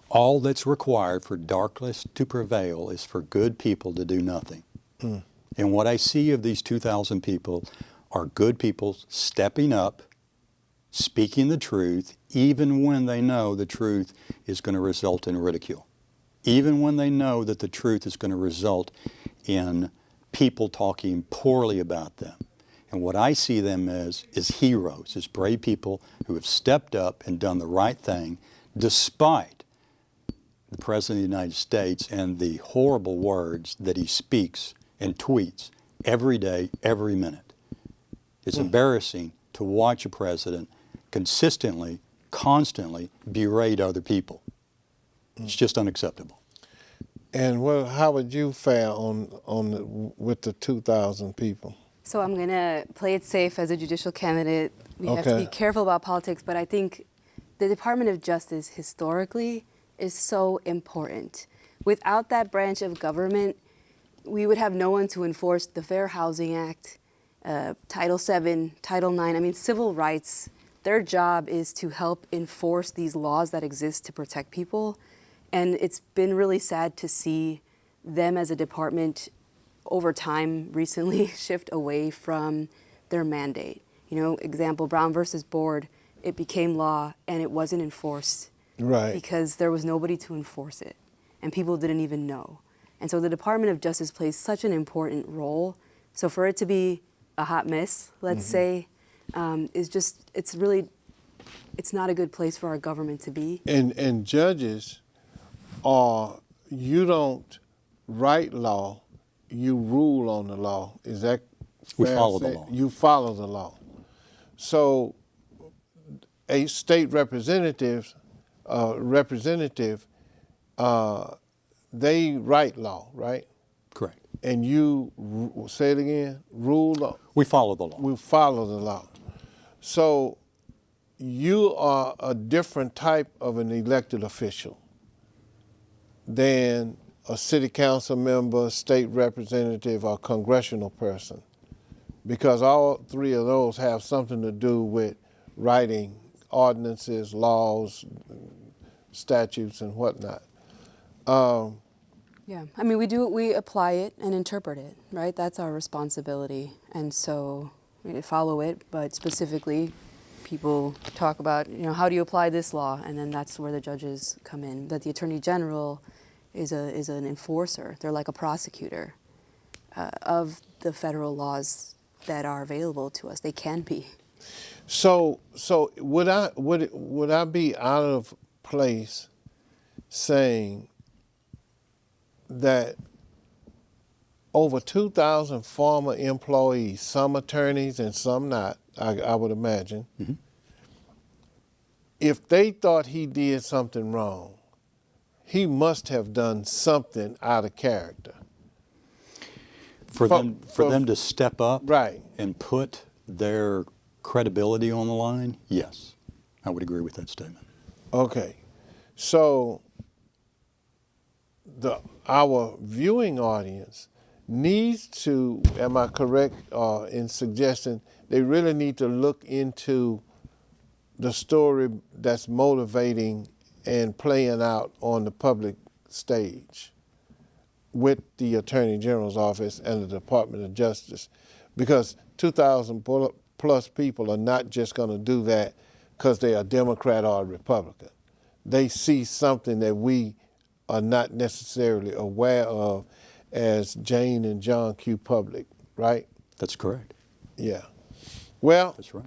all that's required for darkness to prevail is for good people to do nothing. And what I see of these 2,000 people are good people stepping up, speaking the truth, even when they know the truth is going to result in ridicule. Even when they know that the truth is going to result in people talking poorly about them. And what I see them as is heroes, as brave people who have stepped up and done the right thing despite the President of the United States and the horrible words that he speaks and tweets every day, every minute. It's embarrassing to watch a president consistently, constantly berate other people. It's just unacceptable. And how would you fare with the 2,000 people? So I'm going to play it safe as a judicial candidate. We have to be careful about politics, but I think the Department of Justice historically is so important. Without that branch of government, we would have no one to enforce the Fair Housing Act, Title VII, Title IX. I mean, civil rights, their job is to help enforce these laws that exist to protect people. And it's been really sad to see them as a department over time recently shift away from their mandate. You know, example, Brown versus Board, it became law and it wasn't enforced. Right. Because there was nobody to enforce it and people didn't even know. And so the Department of Justice plays such an important role. So for it to be a hot mess, let's say, it's not a good place for our government to be. And judges you don't write law, you rule on the law. Is that We fair follow to the say? law. You follow the law. So a state representative, they write law, right? Correct. And you, say it again, rule law. We follow the law. We follow the law. So you are a different type of an elected official than a city council member, state representative, or congressional person, because all three of those have something to do with writing ordinances, laws, statutes, and whatnot. Yeah, I mean, we apply it and interpret it, right? That's our responsibility. And so we follow it, but specifically, people talk about, how do you apply this law? And then that's where the judges come in. That the Attorney General is an enforcer. They're like a prosecutor of the federal laws that are available to us. They can be. So would I be out of place saying that over 2,000 former employees, some attorneys and some not, I would imagine, if they thought he did something wrong, he must have done something out of character. For them to step up Right. and put their credibility on the line, yes, I would agree with that statement. Okay, so our viewing audience needs to, am I correct in suggesting they really need to look into the story that's motivating and playing out on the public stage with the Attorney General's office and the Department of Justice, because 2,000 plus people are not just going to do that because they are Democrat or Republican. They see something that we are not necessarily aware of as Jane and John Q. Public, right? That's correct. Yeah. Well, That's right.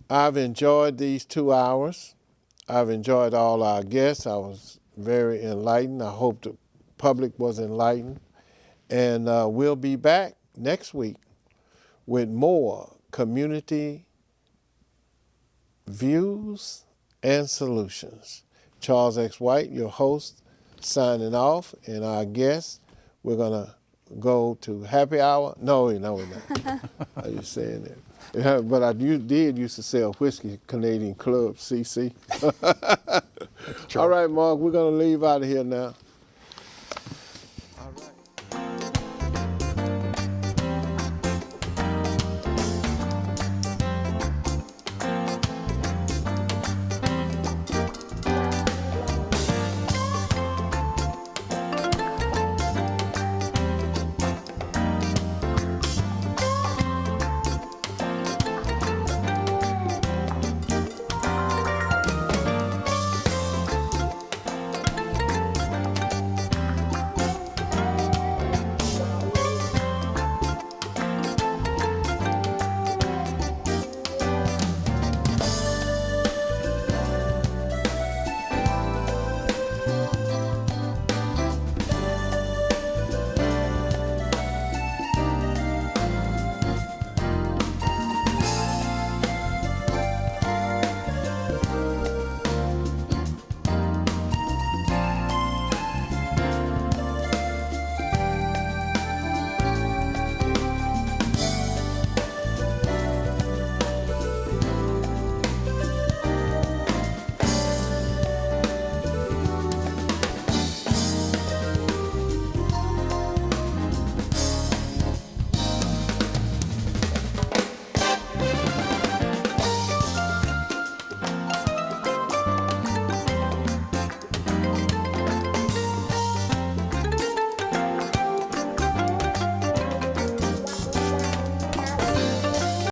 I've enjoyed these 2 hours. I've enjoyed all our guests. I was very enlightened. I hope the public was enlightened. And we'll be back next week with more community views and solutions. Charles X. White, your host, signing off, and our guest, we're gonna go to happy hour. No, we're not. Are you saying that? Yeah, but I did used to sell whiskey, Canadian Club, CC. All right, Mark, we're gonna leave out of here now.